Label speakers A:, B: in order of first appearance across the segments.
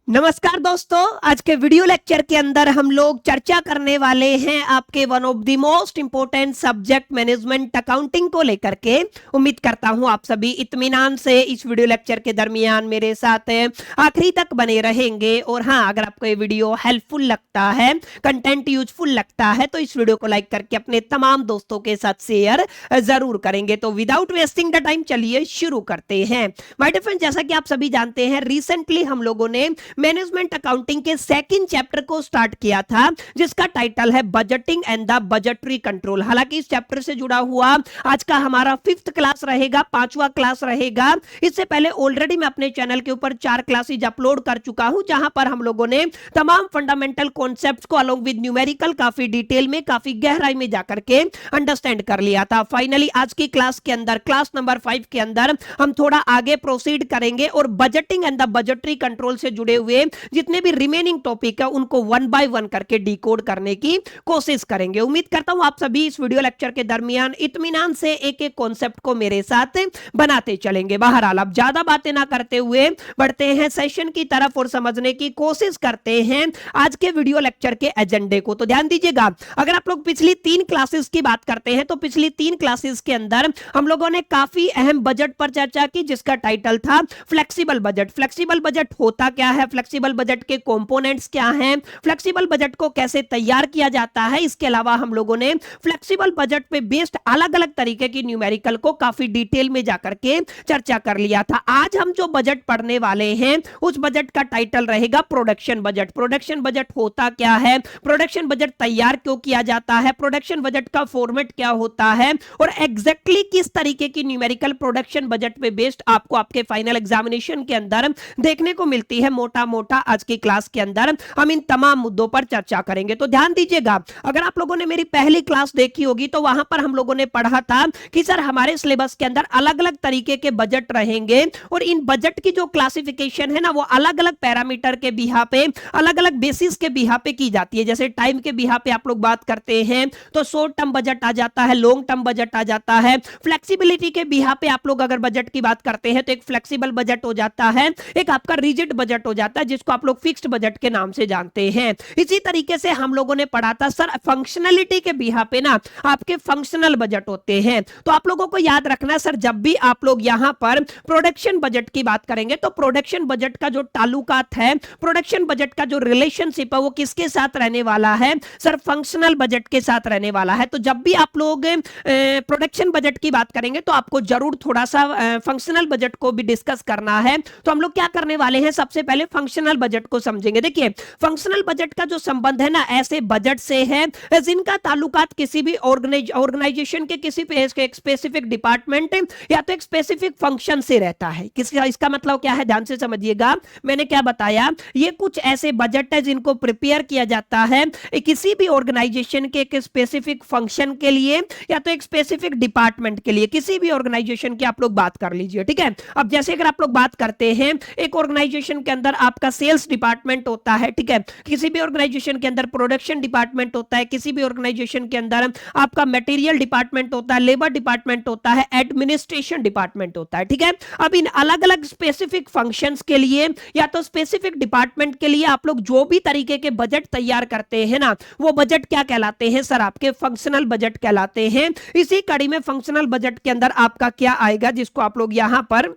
A: नमस्कार दोस्तों, आज के वीडियो लेक्चर के अंदर हम लोग चर्चा करने वाले हैं आपके one of the most important subject management accounting को लेकर के। उम्मीद करता हूं आप सभी इत्मीनान से इस वीडियो लेक्चर के दरमियान मेरे साथ आखिरी तक बने रहेंगे। और हाँ, अगर आपको ये वीडियो हेल्पफुल लगता है, कंटेंट यूजफुल लगता है तो इस वीडियो को लाइक करके अपने तमाम दोस्तों के साथ शेयर जरूर करेंगे। तो विदाउट वेस्टिंग द टाइम चलिए शुरू करते हैं। माय डियर फ्रेंड, जैसा कि आप सभी जानते हैं, रिसेंटली हम लोगों ने मैनेजमेंट अकाउंटिंग के सेकंड चैप्टर को स्टार्ट किया था, जिसका टाइटल है budgeting and the budgetary control. हालांकि इस चैप्टर से जुड़ा हुआ आज का हमारा 5th क्लास रहेगा, 5वां क्लास रहेगा। इससे पहले ऑलरेडी मैं अपने चैनल के ऊपर 4 क्लासेज अपलोड कर चुका हूं, जहां पर हम लोगों ने तमाम फंडामेंटल कॉन्सेप्ट्स को अलोंग विद न्यूमेरिकल काफी डिटेल में, काफी गहराई में जाकर के अंडरस्टैंड कर लिया था। फाइनली आज की क्लास के अंदर, क्लास नंबर 5 के अंदर हम थोड़ा आगे प्रोसीड करेंगे और budgeting and the budgetary control से जुड़े हुए जितने भी रिमेनिंग टॉपिक है उनको वन बाय वन करके डिकोड करने की कोशिश करेंगे। उम्मीद करता हूं आप सभी इस वीडियो लेक्चर के दरमियान इत्मीनान से एक एक कॉन्सेप्ट को मेरे साथ बनाते चलेंगे। बहरहाल अब ज्यादा बातें ना करते हुए बढ़ते हैं सेशन की तरफ और समझने की कोशिश करते हैं आज के वीडियो लेक्चर के एजेंडे को। तो ध्यान दीजिएगा, अगर आप लोग पिछली 3 क्लासेस की बात करते हैं तो पिछली 3 क्लासेस के अंदर हम लोगों ने काफी अहम बजट पर चर्चा की, जिसका टाइटल था फ्लेक्सिबल बजट। फ्लेक्सिबल बजट होता क्या है, फ्लेक्सिबल बजट के कंपोनेंट्स क्या हैं, फ्लेक्सिबल बजट को कैसे तैयार किया जाता है। इसके अलावा हम लोगों ने फ्लेक्सिबल बजट पे बेस्ड अलग-अलग तरीके की न्यूमेरिकल को काफी डिटेल में जाकर के चर्चा कर लिया था। आज हम जो बजट पढ़ने वाले हैं उस बजट का टाइटल रहेगा प्रोडक्शन बजट। प्रोडक्शन बजट होता क्या है, प्रोडक्शन बजट तैयार क्यों किया जाता है, प्रोडक्शन बजट का फॉर्मेट क्या होता है और एग्जैक्टली किस तरीके की न्यूमेरिकल प्रोडक्शन बजट पे बेस्ड आपको आपके फाइनल एग्जामिनेशन के अंदर देखने को मिलती है। मोटा मोटा आज की क्लास के अंदर हम इन तमाम मुद्दों पर चर्चा करेंगे। तो ध्यान दीजिएगा, अगर आप लोगों ने मेरी पहली क्लास देखी होगी तो वहां पर हम लोगों ने पढ़ा था कि सर हमारे सिलेबस के अंदर अलग-अलग तरीके के बजट रहेंगे और इन बजट की जो क्लासिफिकेशन है ना, वो अलग-अलग पैरामीटर के बिहा पे, अलग-अलग बेसिस के बिहा पे की जाती है। जैसे टाइम के बिहा पे आप लोग बात करते हैं तो शॉर्ट टर्म बजट आ जाता है, लॉन्ग टर्म बजट आ जाता है। फ्लेक्सिबिलिटी के बिहा पे आप लोग अगर बजट की बात करते हैं तो एक फ्लेक्सिबल बजट हो जाता है, एक आपका रिजिड बजट हो जाता है जिसको आप लोग फिक्स्ड बजट के नाम से जानते हैं। इसी तरीके से हम लोगों ने पढ़ा था सर फंक्शनलिटी के बिहा पे ना आपके फंक्शनल बजट होते हैं। तो आप लोगों को याद रखना है सर, जब भी आप लोग यहां पर प्रोडक्शन बजट की बात करेंगे तो प्रोडक्शन बजट का जो ताल्लुकात है, प्रोडक्शन बजट का जो रिलेशनशिप है वो किसके साथ रहने वाला है, सर फंक्शनल बजट के साथ रहने वाला है। तो जब भी आप लोग प्रोडक्शन बजट की बात करेंगे तो आपको जरूर थोड़ा सा फंक्शनल बजट को भी डिस्कस करना है। तो हम लोग क्या करने वाले हैं, सबसे पहले फंक्शनल बजट को समझेंगे। देखिए, फंक्शनल बजट का जो संबंध है ना ऐसे बजट से है जिनका ताल्लुकात किसी भी ऑर्गेनाइजेशन के किसी एक स्पेसिफिक डिपार्टमेंट या तो एक स्पेसिफिक फंक्शन से रहता है। इसका मतलब क्या है, ध्यान से समझिएगा। मैंने क्या बताया, ये कुछ ऐसे बजट है जिनको प्रिपेयर किया जाता है किसी भी ऑर्गेनाइजेशन के एक स्पेसिफिक फंक्शन के लिए या तो एक स्पेसिफिक डिपार्टमेंट के लिए। किसी भी ऑर्गेनाइजेशन की आप लोग बात कर लीजिए, ठीक है। अब जैसे अगर आप लोग बात करते हैं, एक ऑर्गेनाइजेशन के अंदर आपका सेल्स डिपार्टमेंट होता है, ठीक है। किसी भी ऑर्गेनाइजेशन के अंदर प्रोडक्शन डिपार्टमेंट होता है, किसी भी ऑर्गेनाइजेशन के अंदर आपका मटेरियल डिपार्टमेंट होता है, लेबर डिपार्टमेंट होता है, एडमिनिस्ट्रेशन डिपार्टमेंट होता है, ठीक है। अब इन अलग अलग स्पेसिफिक फंक्शंस के लिए या तो स्पेसिफिक डिपार्टमेंट के लिए आप लोग जो भी तरीके के बजट तैयार करते हैं ना, वो बजट क्या कहलाते हैं, सर आपके फंक्शनल बजट कहलाते हैं। इसी कड़ी में फंक्शनल बजट के अंदर आपका क्या आएगा, जिसको आप लोग यहां पर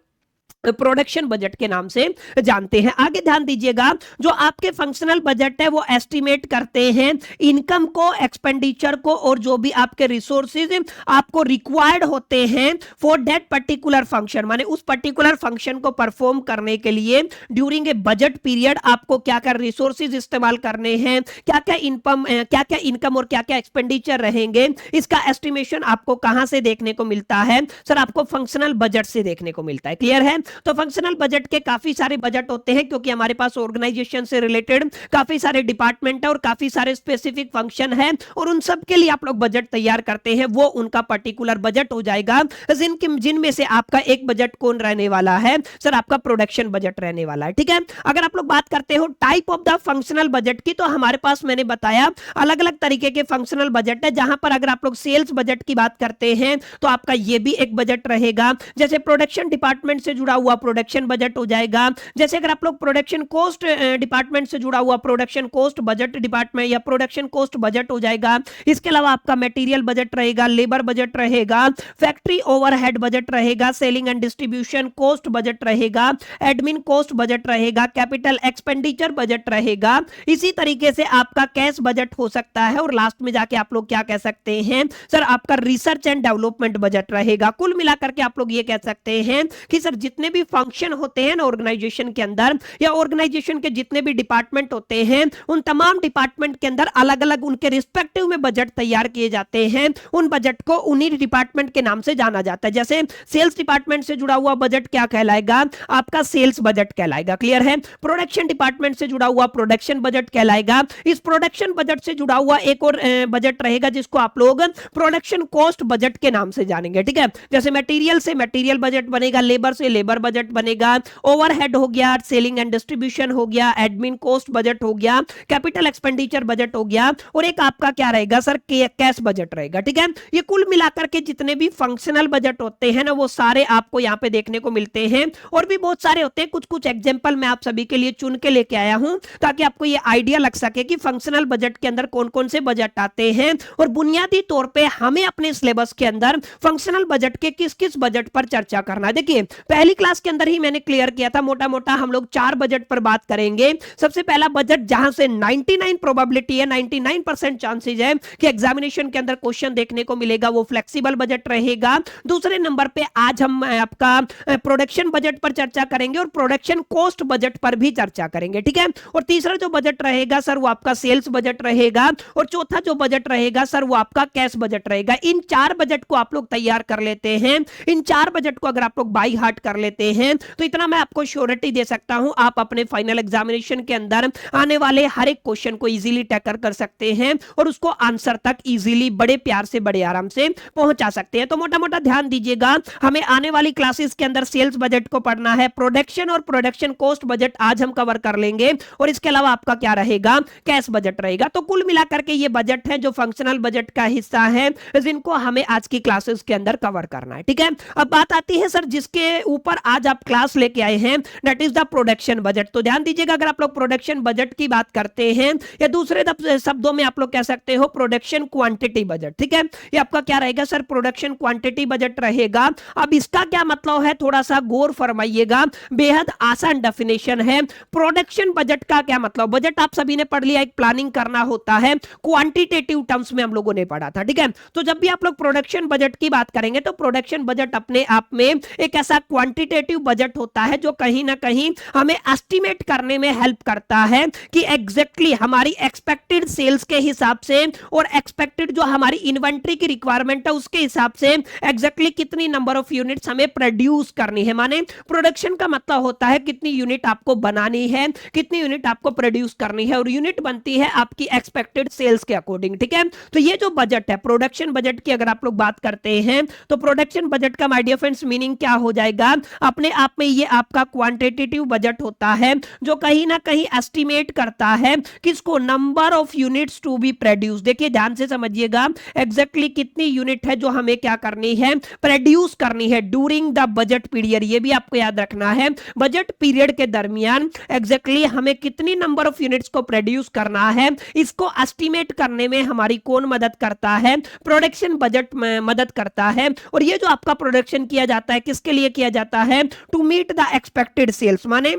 A: प्रोडक्शन बजट के नाम से जानते हैं। आगे ध्यान दीजिएगा, जो आपके फंक्शनल बजट है वो एस्टिमेट करते हैं इनकम को, एक्सपेंडिचर को और जो भी आपके रिसोर्सेज आपको रिक्वायर्ड होते हैं फॉर दैट पर्टिकुलर फंक्शन, माने उस पर्टिकुलर फंक्शन को परफॉर्म करने के लिए ड्यूरिंग ए बजट पीरियड आपको क्या क्या रिसोर्सेज इस्तेमाल करने हैं, क्या क्या इनकम और क्या क्या एक्सपेंडिचर रहेंगे। इसका एस्टिमेशन आपको कहां से देखने को मिलता है, सर आपको फंक्शनल बजट से देखने को मिलता है। क्लियर है। तो फंक्शनल बजट के काफी सारे बजट होते हैं, क्योंकि हमारे पास ऑर्गेनाइजेशन से रिलेटेड काफी सारे डिपार्टमेंट है और काफी सारे स्पेसिफिक फंक्शन है और उन सब के लिए आप लोग बजट तैयार करते हैं। वो उनका पर्टिकुलर बजट हो जाएगा, जिनमें से आपका एक बजट कौन रहने वाला है, सर आपका प्रोडक्शन बजट रहने वाला है, ठीक है। अगर आप लोग बात करते हो type of the functional budget की, तो हमारे पास मैंने बताया अलग अलग तरीके के फंक्शनल बजट है, जहां पर अगर आप लोग सेल्स बजट की बात करते हैं तो आपका ये भी एक बजट रहेगा। जैसे प्रोडक्शन डिपार्टमेंट से जुड़ा जुड़ा हुआ प्रोडक्शन बजट हो जाएगा। जैसे अगर आप लोग प्रोडक्शन कॉस्ट डिपार्टमेंट से जुड़ा हुआ प्रोडक्शन कॉस्ट बजट डिपार्टमेंट या प्रोडक्शन कॉस्ट बजट हो जाएगा। इसके अलावा आपका मटेरियल बजट रहेगा, लेबर बजट रहेगा, फैक्ट्री ओवरहेड बजट रहेगा, selling and distribution cost budget रहेगा, एडमिन कॉस्ट बजट रहेगा, कैपिटल एक्सपेंडिचर बजट रहेगा। इसी तरीके से आपका कैश बजट हो सकता है और लास्ट में जाके आप लोग क्या कह सकते हैं सर, आपका रिसर्च एंड डेवलपमेंट बजट रहेगा। कुल मिलाकर के आप लोग ये कह सकते हैं कि सर जितने भी फंक्शन होते हैं ना ऑर्गेनाइजेशन के अंदर या ऑर्गेनाइजेशन के जितने भी डिपार्टमेंट होते हैं उन तमाम डिपार्टमेंट के अंदर अलग अलग उनके रिस्पेक्टिव में बजट तैयार किए जाते हैं। उन बजट को उन्हीं डिपार्टमेंट के नाम से जाना जाता है। जैसे सेल्स डिपार्टमेंट से जुड़ा हुआ बजट क्या कहलाएगा, आपका सेल्स बजट कहलाएगा। क्लियर है। प्रोडक्शन डिपार्टमेंट से जुड़ा हुआ प्रोडक्शन बजट कहलाएगा। इस प्रोडक्शन बजट से जुड़ा हुआ एक और बजट रहेगा जिसको आप लोग प्रोडक्शन कॉस्ट बजट के नाम से जानेंगे। ठीक है। जैसे मटेरियल से मटेरियल बजट बनेगा, लेबर से लेबर बजट बनेगा, ओवरहेड हो गया, सेलिंग एंड डिस्ट्रीब्यूशन हो गया, एडमिन कॉस्ट बजट हो गया, कैपिटल एक्सपेंडिचर बजट हो गया और एक आपका क्या रहेगा सर, कैश बजट रहेगा। ठीक है। ये कुल मिलाकर के जितने भी फंक्शनल बजट होते हैं ना वो सारे आपको यहाँ पे देखने को मिलते हैं और भी बहुत सारे होते हैं। कुछ कुछ एग्जांपल मैं आप सभी के लिए चुन के लेके आया हूं ताकि आपको ये आइडिया लग सके कि फंक्शनल बजट के अंदर कौन कौन से बजट आते हैं और बुनियादी तौर पे हमें अपने सिलेबस के अंदर फंक्शनल बजट के किस किस बजट पर चर्चा करना है। देखिए पहली क्लास के अंदर ही मैंने क्लियर किया था, मोटा मोटा हम लोग 4 बजट पर बात करेंगे। सबसे पहला बजट जहां से 99 प्रोबेबिलिटी है, 99% चांसेस है कि एग्जामिनेशन के अंदर क्वेश्चन देखने को मिलेगा, वो फ्लेक्सिबल बजट रहेगा। दूसरे नंबर पे आज हम आपका प्रोडक्शन बजट पर चर्चा करेंगे और प्रोडक्शन कॉस्ट बजट पर भी चर्चा करेंगे। ठीक है। और तीसरा जो बजट रहेगा सर वो आपका सेल्स बजट रहेगा और चौथा जो बजट रहेगा सर वो आपका कैश बजट रहेगा। इन 4 बजट को आप लोग तैयार कर लेते हैं, इन 4 बजट को अगर आप लोग बाई हार्ट कर लेते हैं तो इतना मैं आपको श्योरिटी दे सकता हूं, आप अपने फाइनल एग्जामिनेशन के अंदर आने वाले हर एक क्वेश्चन को इजीली टैकल कर सकते हैं और उसको आंसर तक इजीली बड़े प्यार से बड़े आराम से पहुंचा सकते हैं। तो मोटा मोटा ध्यान दीजिएगा, हमें आने वाली क्लासेस के अंदर सेल्स बजट को पढ़ना है, प्रोडक्शन और प्रोडक्शन कॉस्ट बजट आज हम कवर कर लेंगे और इसके अलावा आपका क्या रहेगा, कैश बजट रहेगा। तो कुल मिलाकर के ये बजट है जो फंक्शनल बजट का हिस्सा है जिनको हमें आज की क्लासेस के अंदर कवर करना है। ठीक है। अब बात आती है सर जिसके ऊपर आज आप क्लास लेके आए हैं, that is the production budget. तो ध्यान दीजिएगा, अगर आप लोग प्रोडक्शन बजट की बात करते हैं या दूसरे शब्दों में आप लोग कह सकते हो प्रोडक्शन क्वांटिटी बजट। ठीक है। ये आपका क्या रहेगा सर, प्रोडक्शन क्वांटिटी बजट रहेगा। अब इसका क्या मतलब है, थोड़ा सा गौर फरमाइएगा, बेहद आसान डेफिनेशन है। प्रोडक्शन बजट का क्या मतलब, बजट आप सभी ने पढ़ लिया, एक प्लानिंग करना होता है, क्वांटिटेटिव टर्म्स में हम लोगों ने पढ़ा था। ठीक है। तो जब भी आप लोग प्रोडक्शन बजट की बात करेंगे तो प्रोडक्शन बजट अपने आप में एक ऐसा क्वांटिटेटिव बजट होता है जो कहीं ना कहीं हमें एस्टिमेट करने में हेल्प करता है कि एग्जैक्टली हमारी एक्सपेक्टेड सेल्स के हिसाब से और एक्सपेक्टेड जो हमारी इन्वेंट्री की रिक्वायरमेंट है उसके हिसाब से एग्जैक्टली कितनी नंबर ऑफ यूनिट्स हमें प्रोड्यूस करनी है। माने प्रोडक्शन का मतलब होता है कितनी यूनिट आपको बनानी है, कितनी यूनिट आपको प्रोड्यूस करनी है और यूनिट बनती है आपकी एक्सपेक्टेड सेल्स के अकॉर्डिंग। ठीक है। तो ये जो बजट है प्रोडक्शन बजट की अगर आप लोग बात करते हैं तो प्रोडक्शन बजट का माय डियर फ्रेंड्स मीनिंग क्या हो जाएगा, अपने आप में ये आपका क्वांटिटेटिव बजट होता है जो कहीं ना कहीं एस्टिमेट करता है किसको, number of units to be produce. देखिए ध्यान से समझिएगा, एग्जैक्टली कितनी यूनिट है जो हमें क्या करनी है, प्रोड्यूस करनी है ड्यूरिंग द बजट पीरियड। ये भी आपको याद रखना है, बजट पीरियड के दरमियान एग्जैक्टली हमें कितनी नंबर ऑफ यूनिट्स को प्रोड्यूस करना है, इसको एस्टिमेट करने में हमारी कौन मदद करता है, प्रोडक्शन बजट में मदद करता है। और ये जो आपका प्रोडक्शन किया जाता है किसके लिए किया जाता है, to meet the expected sales, माने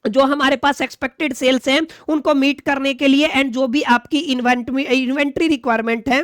A: जो हमारे पास एक्सपेक्टेड सेल्स हैं उनको मीट करने के लिए एंड जो भी आपकी इन्वेंट्री रिक्वायरमेंट है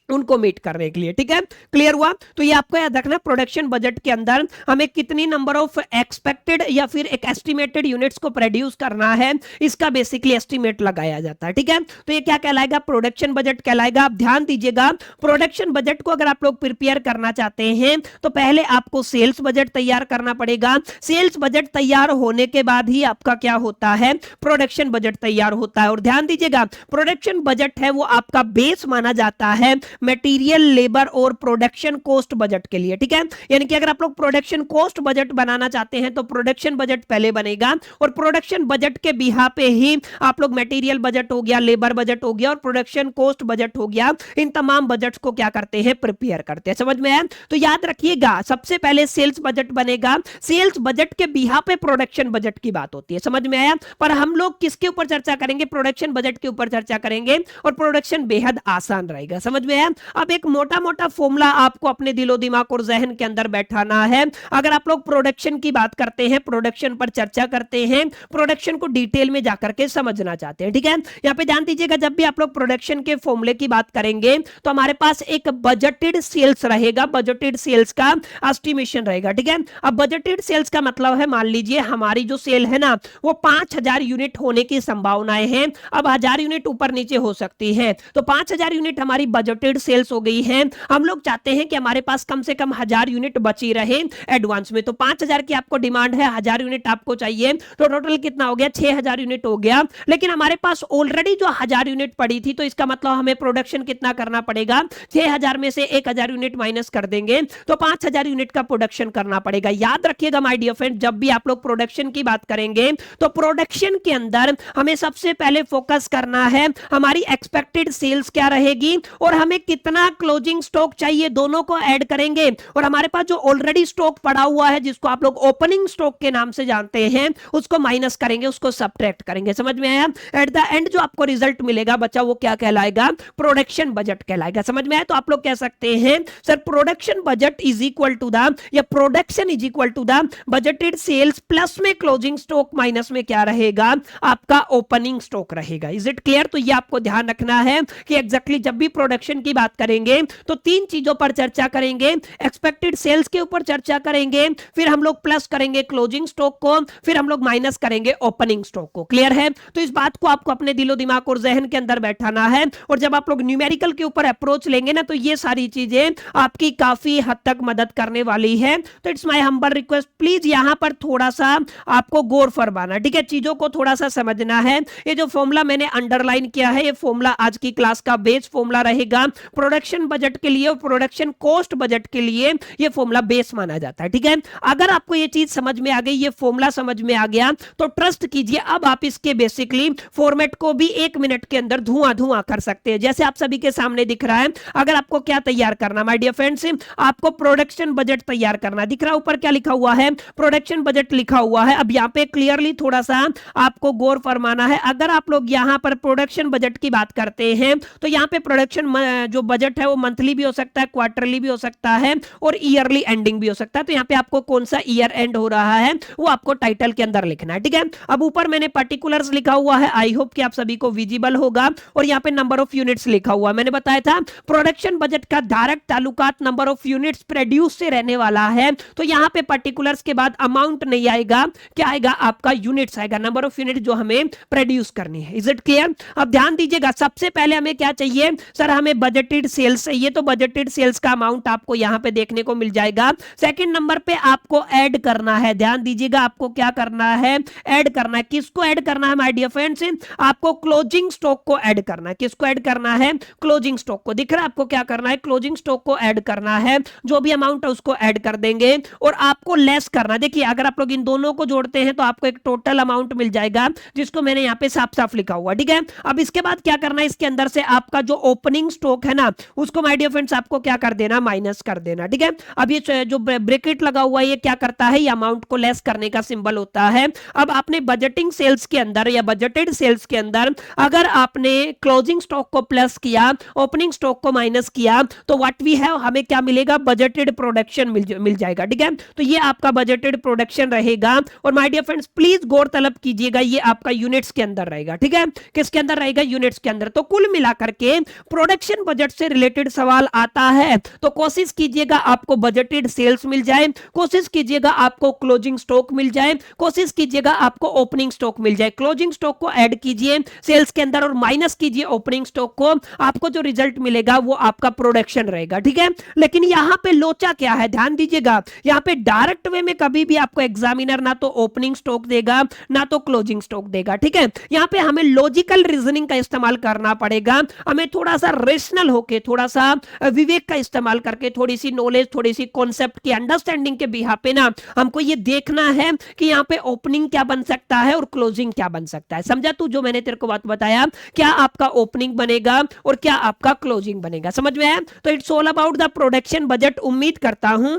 A: उनको मीट करने के लिए। ठीक है। क्लियर हुआ। तो ये आपको याद रखना, प्रोडक्शन बजट के अंदर हमें कितनी नंबर ऑफ एक्सपेक्टेड या फिर एक एस्टिमेटेड यूनिट्स को प्रोड्यूस करना है, इसका बेसिकली एस्टिमेट लगाया जाता है। ठीक है। तो ये क्या कहलाएगा, प्रोडक्शन बजट कहलाएगा। आप ध्यान दीजिएगा, प्रोडक्शन बजट को अगर आप लोग प्रिपेयर करना चाहते हैं तो पहले आपको सेल्स बजट तैयार करना पड़ेगा। सेल्स बजट तैयार होने के बाद ही आपका क्या होता है, प्रोडक्शन बजट तैयार होता है। और ध्यान दीजिएगा, प्रोडक्शन बजट है वो आपका बेस माना जाता है मटेरियल, लेबर और प्रोडक्शन कॉस्ट बजट के लिए, ठीक है। यानी कि अगर आप लोग प्रोडक्शन कॉस्ट बजट बनाना चाहते हैं तो प्रोडक्शन बजट पहले बनेगा, और प्रोडक्शन बजट के बिहाफ पे ही आप लोग मटेरियल बजट हो गया, लेबर बजट हो गया और प्रोडक्शन कॉस्ट बजट हो गया, इन तमाम बजट्स को क्या करते हैं, प्रिपेयर करते हैं। समझ में आया? तो याद रखिएगा, सबसे पहले सेल्स बजट बनेगा, सेल्स बजट के बिहाफ पे प्रोडक्शन बजट की बात होती है। समझ में आया? पर हम लोग किसके ऊपर चर्चा करेंगे, प्रोडक्शन बजट के ऊपर चर्चा करेंगे, और प्रोडक्शन बेहद आसान रहेगा। समझ में आया? अब एक मोटा मोटा फॉर्मूला आपको अपने दिलो दिमाग और जहन के अंदर बैठाना है। अगर आप लोग प्रोडक्शन की बात करते हैं, प्रोडक्शन पर चर्चा करते हैं, प्रोडक्शन को डिटेल में जाकर के समझना चाहते हैं, ठीक है। यहां पे ध्यान दीजिएगा, जब भी आप लोग प्रोडक्शन के फॉर्मूले की बात करेंगे तो हमारे पास एक बजटेड सेल्स रहेगा, बजटेड सेल्स का एस्टिमेशन रहेगा, ठीक है। अब बजटेड सेल्स का मतलब है, मान लीजिए हमारी जो सेल है ना वो 5000 यूनिट होने की संभावनाएं हैं। अब 1000 यूनिट ऊपर नीचे हो सकती है, तो 5000 यूनिट हमारी बजटेड सेल्स हो गई है। हम लोग चाहते हैं कि हमारे पास कम से कम 1000 यूनिट बची रहे एडवांस में, तो 5000 की आपको डिमांड है, 1000 यूनिट आपको चाहिए, तो टोटल कितना हो गया, 6000 यूनिट हो गया। लेकिन हमारे पास ऑलरेडी जो 1000 यूनिट पड़ी थी, तो इसका मतलब हमें प्रोडक्शन कितना करना पड़ेगा, 6000 में से 1000 यूनिट माइनस कर देंगे तो 5000 यूनिट का प्रोडक्शन करना पड़ेगा। याद रखिएगा माय डियर फ्रेंड, जब भी आप लोग प्रोडक्शन की बात करेंगे तो प्रोडक्शन के अंदर हमें सबसे पहले फोकस करना है हमारी एक्सपेक्टेड सेल्स क्या रहेगी और हमें कितना क्लोजिंग स्टॉक चाहिए, दोनों को ऐड करेंगे। और हमारे पास जो ऑलरेडी स्टॉक पड़ा हुआ है, जिसको आप लोग ओपनिंग स्टॉक के नाम से जानते हैं, उसको माइनस करेंगे, उसको सबट्रैक्ट करेंगे। समझ में आया? एट द एंड जो आपको रिजल्ट मिलेगा बच्चा, वो क्या कहलाएगा, प्रोडक्शन बजट कहलाएगा। समझ में आया? तो आप लोग कह सकते हैं sir production budget is equal to the, या production is equal to the budgeted sales plus में क्लोजिंग स्टॉक माइनस में क्या रहेगा, आपका ओपनिंग स्टॉक रहेगा। Is it clear? तो ये आपको ध्यान रखना है कि एग्जैक्टली जब भी प्रोडक्शन की बात करेंगे तो तीन चीजों पर चर्चा करेंगे, एक्सपेक्टेड सेल्स के ऊपर चर्चा करेंगे, फिर हम लोग प्लस करेंगे क्लोजिंग स्टॉक को, फिर हम लोग माइनस करेंगे ओपनिंग स्टॉक को। क्लियर है? तो इस बात को आपको अपने दिलो दिमाग और जहन के अंदर बैठाना है, और जब आप लोग न्यूमेरिकल के ऊपर अप्रोच लेंगे ना, तो ये सारी चीजें आपकी काफी हद तक मदद करने वाली है। तो it's my humble request, please यहां पर थोड़ा सा आपको गौर फरमाना, ठीक है, चीजों को थोड़ा सा समझना है। ये जो फॉर्मूला मैंने अंडरलाइन किया है, ये फॉर्मूला आज की क्लास का बेस फॉर्मूला रहेगा प्रोडक्शन बजट के लिए और प्रोडक्शन कॉस्ट बजट के लिए। ये फॉर्मूला बेस माना जाता है, ठीक है। अगर आपको ये चीज समझ में आ गई, ये फॉर्मूला समझ में आ गया, तो ट्रस्ट कीजिए अब आप इसके बेसिकली फॉर्मेट को भी 1 मिनट के अंदर धुआं धुआं कर सकते हैं। जैसे आप सभी के सामने दिख रहा है, अगर आपको क्या तैयार करना माय डियर फ्रेंड्स, आपको प्रोडक्शन बजट तैयार करना। दिख रहा है ऊपर क्या लिखा हुआ है, प्रोडक्शन बजट लिखा हुआ है। अब यहाँ पे क्लियरली थोड़ा सा आपको गौर फरमाना है। अगर आप लोग यहाँ पर प्रोडक्शन बजट की बात करते हैं तो यहाँ पे प्रोडक्शन जो बजट है वो मंथली भी हो सकता है, क्वार्टरली भी हो सकता है और ईयरली एंडिंग भी हो सकता है। तो यहाँ पे आपको कौन सा ईयर एंड हो रहा है वो आपको टाइटल के अंदर लिखना है, ठीक है। अब ऊपर मैंने पर्टिकुलर्स लिखा हुआ है, आई होप कि आप सभी को विजिबल होगा, और यहाँ पे नंबर ऑफ यूनिट्स लिखा हुआ है। मैंने बताया था प्रोडक्शन बजट का डायरेक्ट ताल्लुकात नंबर ऑफ यूनिट्स प्रोड्यूस से रहने वाला है। तो यहाँ पे पर्टिकुलर्स के बाद अमाउंट नहीं आएगा, क्या आएगा, आपका यूनिट्स आएगा, नंबर ऑफ यूनिट जो हमें प्रोड्यूस करनी है। Is it clear? अब ध्यान दीजिएगा, सबसे पहले हमें क्या चाहिए सर, हमें बजटेड सेल्स चाहिए, तो बजटेड सेल्स का अमाउंट आपको यहाँ पे देखने को मिल जाएगा। सेकंड नंबर पे आपको ऐड करना है, ध्यान दीजिएगा, आपको क्या करना है, ऐड करना है। किसको ऐड करना है माय डियर फ्रेंड्स, आपको क्लोजिंग स्टॉक को ऐड करना है। किसको ऐड करना है, क्लोजिंग स्टॉक को। दिख रहा है आपको क्या करना है, क्लोजिंग स्टॉक को ऐड करना है, जो भी अमाउंट है उसको ऐड कर देंगे और आपको लेस करना। देखिए अगर आप लोग इन दोनों को जोड़ते हैं तो आपको एक टोटल अमाउंट मिल जाएगा, जिसको मैंने यहाँ पे साफ साफ लिखा हुआ, ठीक है। अब इसके बाद क्या करना है, इसके अंदर से आपका जो ओपनिंग स्टॉक है ना, उसको माय डियर फ्रेंड्स आपको क्या कर देना, माइनस कर देना, ठीक है। अब ये जो ब्रैकेट लगा हुआ है ये क्या करता है, ये अमाउंट को लेस करने का सिंबल होता है। अब आपने बजटिंग सेल्स के अंदर या बजटेड सेल्स के अंदर अगर आपने क्लोजिंग स्टॉक को प्लस किया, ओपनिंग स्टॉक को माइनस किया, तो व्हाट वी हैव, हमें क्या मिलेगा, बजटेड प्रोडक्शन मिल जाएगा, ठीक है। तो ये आपका बजटेड प्रोडक्शन रहेगा। और माय डियर फ्रेंड्स प्लीज गौर तलब कीजिएगा, ये आपका यूनिट्स के अंदर रहेगा, ठीक है। किसके अंदर रहेगा, यूनिट्स के अंदर। तो कुल मिलाकर के प्रोडक्शन बजट से रिलेटेड सवाल आता है तो कोशिश कीजिएगा आपको बजटेड सेल्स मिल जाए, कोशिश कीजिएगा आपको क्लोजिंग स्टॉक मिल जाए, कोशिश कीजिएगा आपको ओपनिंग स्टॉक मिल जाए। क्लोजिंग स्टॉक को ऐड कीजिए सेल्स के अंदर और माइनस कीजिए ओपनिंग स्टॉक को, आपको जो रिजल्ट मिलेगा वो आपका प्रोडक्शन रहेगा, ठीक है। लेकिन यहां पे लोचा क्या है, ध्यान दीजिएगा, यहां पे डायरेक्ट वे में कभी भी आपको एग्जामिनर ना तो ओपनिंग स्टॉक देगा ना तो क्लोजिंग स्टॉक देगा, ठीक है। यहां पे हमें लॉजिकल रीजनिंग का इस्तेमाल करना पड़ेगा, हमें थोड़ा सा रेशनल लॉजिकल होके, थोड़ा सा विवेक का इस्तेमाल करके, थोड़ी सी नॉलेज, थोड़ी सी कॉन्सेप्ट की अंडरस्टैंडिंग के बिहाफ पे ना हमको ये देखना है कि यहाँ पे ओपनिंग क्या बन सकता है और क्लोजिंग क्या बन सकता है। समझा तू जो मैंने तेरे को बात बताया, क्या आपका ओपनिंग बनेगा और क्या आपका क्लोजिंग बनेगा, समझ में आया? तो it's all about the production budget. उम्मीद करता हूं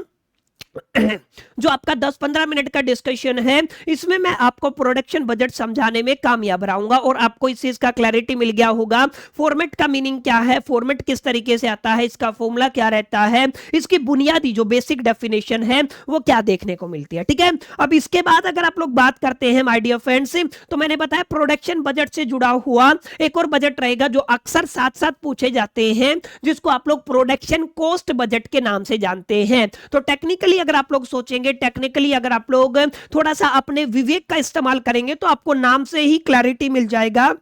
A: जो आपका 10-15 मिनट का डिस्कशन है, इसमें मैं आपको प्रोडक्शन बजट समझाने में कामयाब रहूंगा और आपको इस चीज का क्लैरिटी मिल गया होगा। फॉर्मेट का मीनिंग क्या है, फॉर्मेट किस तरीके से आता है, इसका फॉर्मूला क्या रहता है, इसकी बुनियादी जो बेसिक डेफिनेशन है वो क्या देखने को मिलती है। ठीक है, अब इसके बाद अगर आप लोग बात करते हैं माय डियर फ्रेंड्स, तो मैंने बताया प्रोडक्शन बजट से जुड़ा हुआ एक और बजट रहेगा जो अक्सर साथ साथ पूछे जाते हैं, जिसको आप लोग प्रोडक्शन कॉस्ट बजट के नाम से जानते हैं। तो टेक्निकली अगर आप लोग सोचेंगे, टेक्निकली अगर आप लोग थोड़ा सा अपने विवेक का इस्तेमाल करेंगे, तो आपको नाम से ही क्लैरिटी मिल जाएगा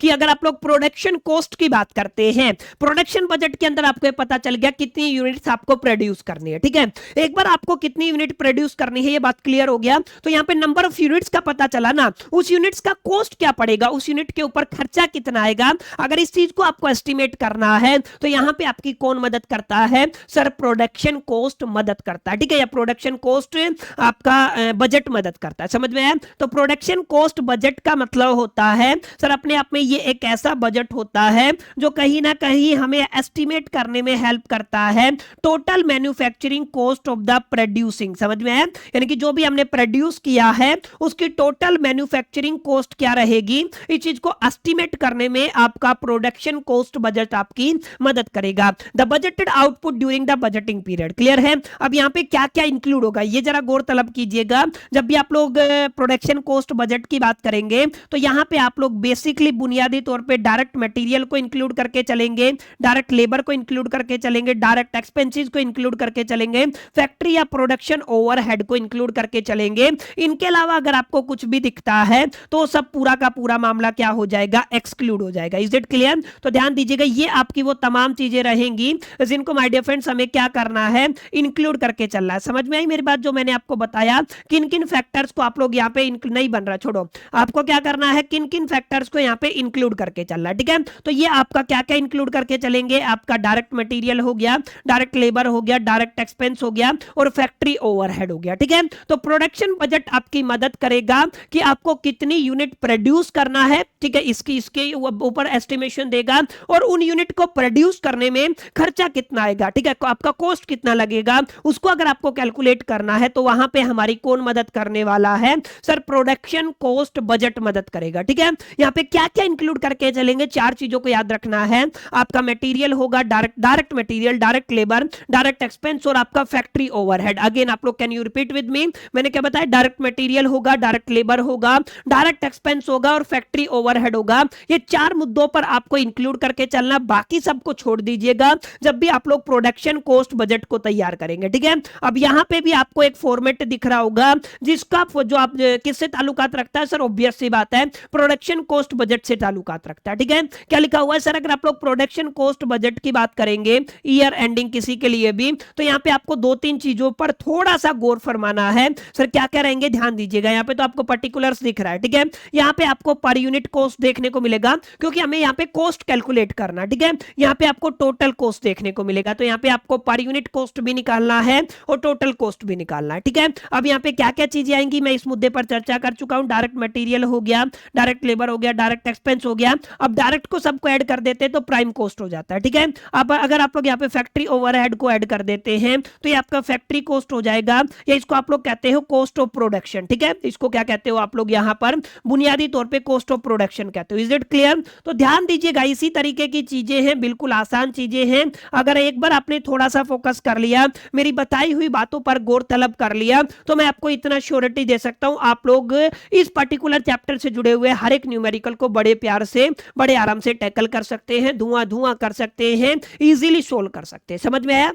A: कि अगर आप लोग प्रोडक्शन कॉस्ट की बात करते हैं, प्रोडक्शन बजट के अंदर आपको पता चल गया कितनी यूनिट्स आपको प्रोड्यूस करनी है। ठीक है, एक बार आपको कितनी यूनिट प्रोड्यूस करनी है ये बात क्लियर हो गया, तो यहां पे नंबर ऑफ यूनिट्स का पता चला ना, उस यूनिट्स का कॉस्ट क्या पड़ेगा, उस यूनिट के ऊपर खर्चा कितना आएगा। अगर इस चीज को आपको एस्टिमेट करना है तो यहां पे आपकी कौन मदद करता है, सर प्रोडक्शन कॉस्ट मदद करता है। ठीक है, या प्रोडक्शन कॉस्ट आपका बजट मदद करता है, समझ में आया? तो प्रोडक्शन कॉस्ट बजट का मतलब होता है सर अपने आप में ये एक ऐसा बजट होता है जो कहीं ना कहीं हमें एस्टिमेट करने में हेल्प करता है total manufacturing cost of the producing, समझ में आया? यानी कि जो भी हमने प्रोड्यूस किया है उसकी टोटल मैन्युफैक्चरिंग कॉस्ट क्या रहेगी, इस चीज को एस्टिमेट करने में आपका प्रोडक्शन कॉस्ट बजट आपकी मदद करेगा। The budgeted output during the budgeting period, clear है? अब यहां पे क्या क्या इंक्लूड होगा ये जरा गौर तलब कीजिएगा। जब भी आप लोग प्रोडक्शन कॉस्ट बजट की बात करेंगे तो यहां पे आप लोग बेसिकली बुनियादी तौर पे डायरेक्ट मटेरियल को इंक्लूड करके चलेंगे, डायरेक्ट लेबर को इंक्लूड करके चलेंगे, डायरेक्ट एक्सपेंसेस को इंक्लूड करके चलेंगे, फैक्ट्री या प्रोडक्शन ओवरहेड को इंक्लूड करके चलेंगे। इनके अलावा अगर आपको कुछ भी दिखता है तो सब पूरा का पूरा मामला क्या हो जाएगा, एक्सक्लूड हो जाएगा। Is it clear? तो ध्यान दीजिएगा, ये आपकी वो तमाम चीजें रहेंगी जिनको माय डियर फ्रेंड्स हमें क्या करना है, इंक्लूड करके चलना है। समझ में आई मेरी बात? जो मैंने आपको बताया किन किन फैक्टर्स को आप लोग यहाँ पे नहीं बन रहा, छोड़ो, आपको क्या करना है, किन किन फैक्टर्स को यहाँ पे इंक्लूड करके चलना है। ठीक है, तो ये आपका क्या क्या इंक्लूड करके चलेंगे, आपका डायरेक्ट मटेरियल हो गया, डायरेक्ट लेबर हो गया, डायरेक्ट एक्सपेंस हो गया और फैक्ट्री ओवरहेड हो गया। ठीक है, तो प्रोडक्शन बजट आपकी मदद करेगा कि आपको कितनी यूनिट प्रोड्यूस करना है। ठीक है, इसके ऊपर एस्टिमेशन देगा और उन यूनिट को प्रोड्यूस करने में खर्चा कितना आएगा, ठीक है, आपका कॉस्ट कितना लगेगा, उसको अगर आपको कैलकुलेट करना है तो वहां पे हमारी कौन मदद करने वाला है, सर प्रोडक्शन कॉस्ट बजट मदद करेगा। ठीक है, यहाँ पे क्या क्या इंक्लूड करके चलेंगे, चार चीजों को याद रखना है। आपका मटेरियल होगा, direct material, direct labour, direct expense और आपका फैक्ट्री ओवरहेड। अगेन आप लोग can you repeat with me, मैंने क्या बताया, डायरेक्ट मटेरियल होगा, डायरेक्ट लेबर होगा, डायरेक्ट एक्सपेंस होगा और फैक्ट्री ओवरहेड होगा। ये चार मुद्दों पर आपको इंक्लूड करके चलना, बाकी सबको छोड़ दीजिएगा जब भी आप लोग प्रोडक्शन कॉस्ट बजट को तैयार करेंगे। ठीक है, अब यहां पे भी आपको एक फॉर्मेट दिख रहा होगा जिसका जो आप किससे ताल्लुकात रखता है, सर ऑब्वियस सी बात है प्रोडक्शन कॉस्ट बजट से ताल्लुकात रखता है। ठीक है, क्या लिखा हुआ है सर, अगर आप लोग प्रोडक्शन कॉस्ट बजट की बात करेंगे ईयर एंडिंग किसी के लिए भी, तो यहाँ पे आपको दो तीन चीजों पर थोड़ा सा गौर फरमाना है। सर क्या क्या रहेंगे, ध्यान दीजिएगा, यहाँ पे तो आपको पर्टिकुलर्स दिख रहा है। ठीक है, यहाँ पे आपको पर यूनिट कॉस्ट देखने को मिलेगा क्योंकि हमें यहाँ पे कॉस्ट कैलकुलेट करना। ठीक है, यहाँ पे आपको टोटल कॉस्ट देखने को मिलेगा, तो यहाँ पे आपको पर यूनिट कॉस्ट भी निकालना है और टोटल कॉस्ट भी निकालना है। ठीक है, अब यहाँ पे क्या क्या चीजें आएंगी मैं इस मुद्दे पर चर्चा कर चुका हूं। डायरेक्ट मटेरियल हो गया, डायरेक्ट लेबर हो गया, डायरेक्ट एक्सपेंस हो गया। अब डायरेक्ट को सबको ऐड कर देते हैं तो प्राइम कॉस्ट हो जाता है। ठीक है, अब अगर आप लोग यहाँ पे फैक्ट्री ओवरहेड को ऐड कर देते हैं तो ये आपका फैक्ट्री कॉस्ट हो जाएगा, या इसको आप लोग कहते हो कॉस्ट ऑफ प्रोडक्शन। ठीक है, इसको क्या कहते हो आप लोग यहाँ पर, बुनियादी तौर पे कॉस्ट ऑफ प्रोडक्शन कहते हो। Is it clear? तो ध्यान दीजिएगा, इसी तरीके की चीजें हैं, बिल्कुल आसान चीजें हैं। अगर एक बार आपने थोड़ा सा फोकस कर लिया, मेरी बताई हुई बातों पर गौर तलब कर लिया, तो मैं आपको इतना श्योरिटी दे सकता हूं आप लोग इस पर्टिकुलर चैप्टर से जुड़े हुए हर एक न्यूमेरिकल को बड़े प्यार से, बड़े आराम से टैकल कर सकते हैं, धुआं धुआं कर सकते हैं, इजीली सोल्व कर सकते हैं। समझ में आया?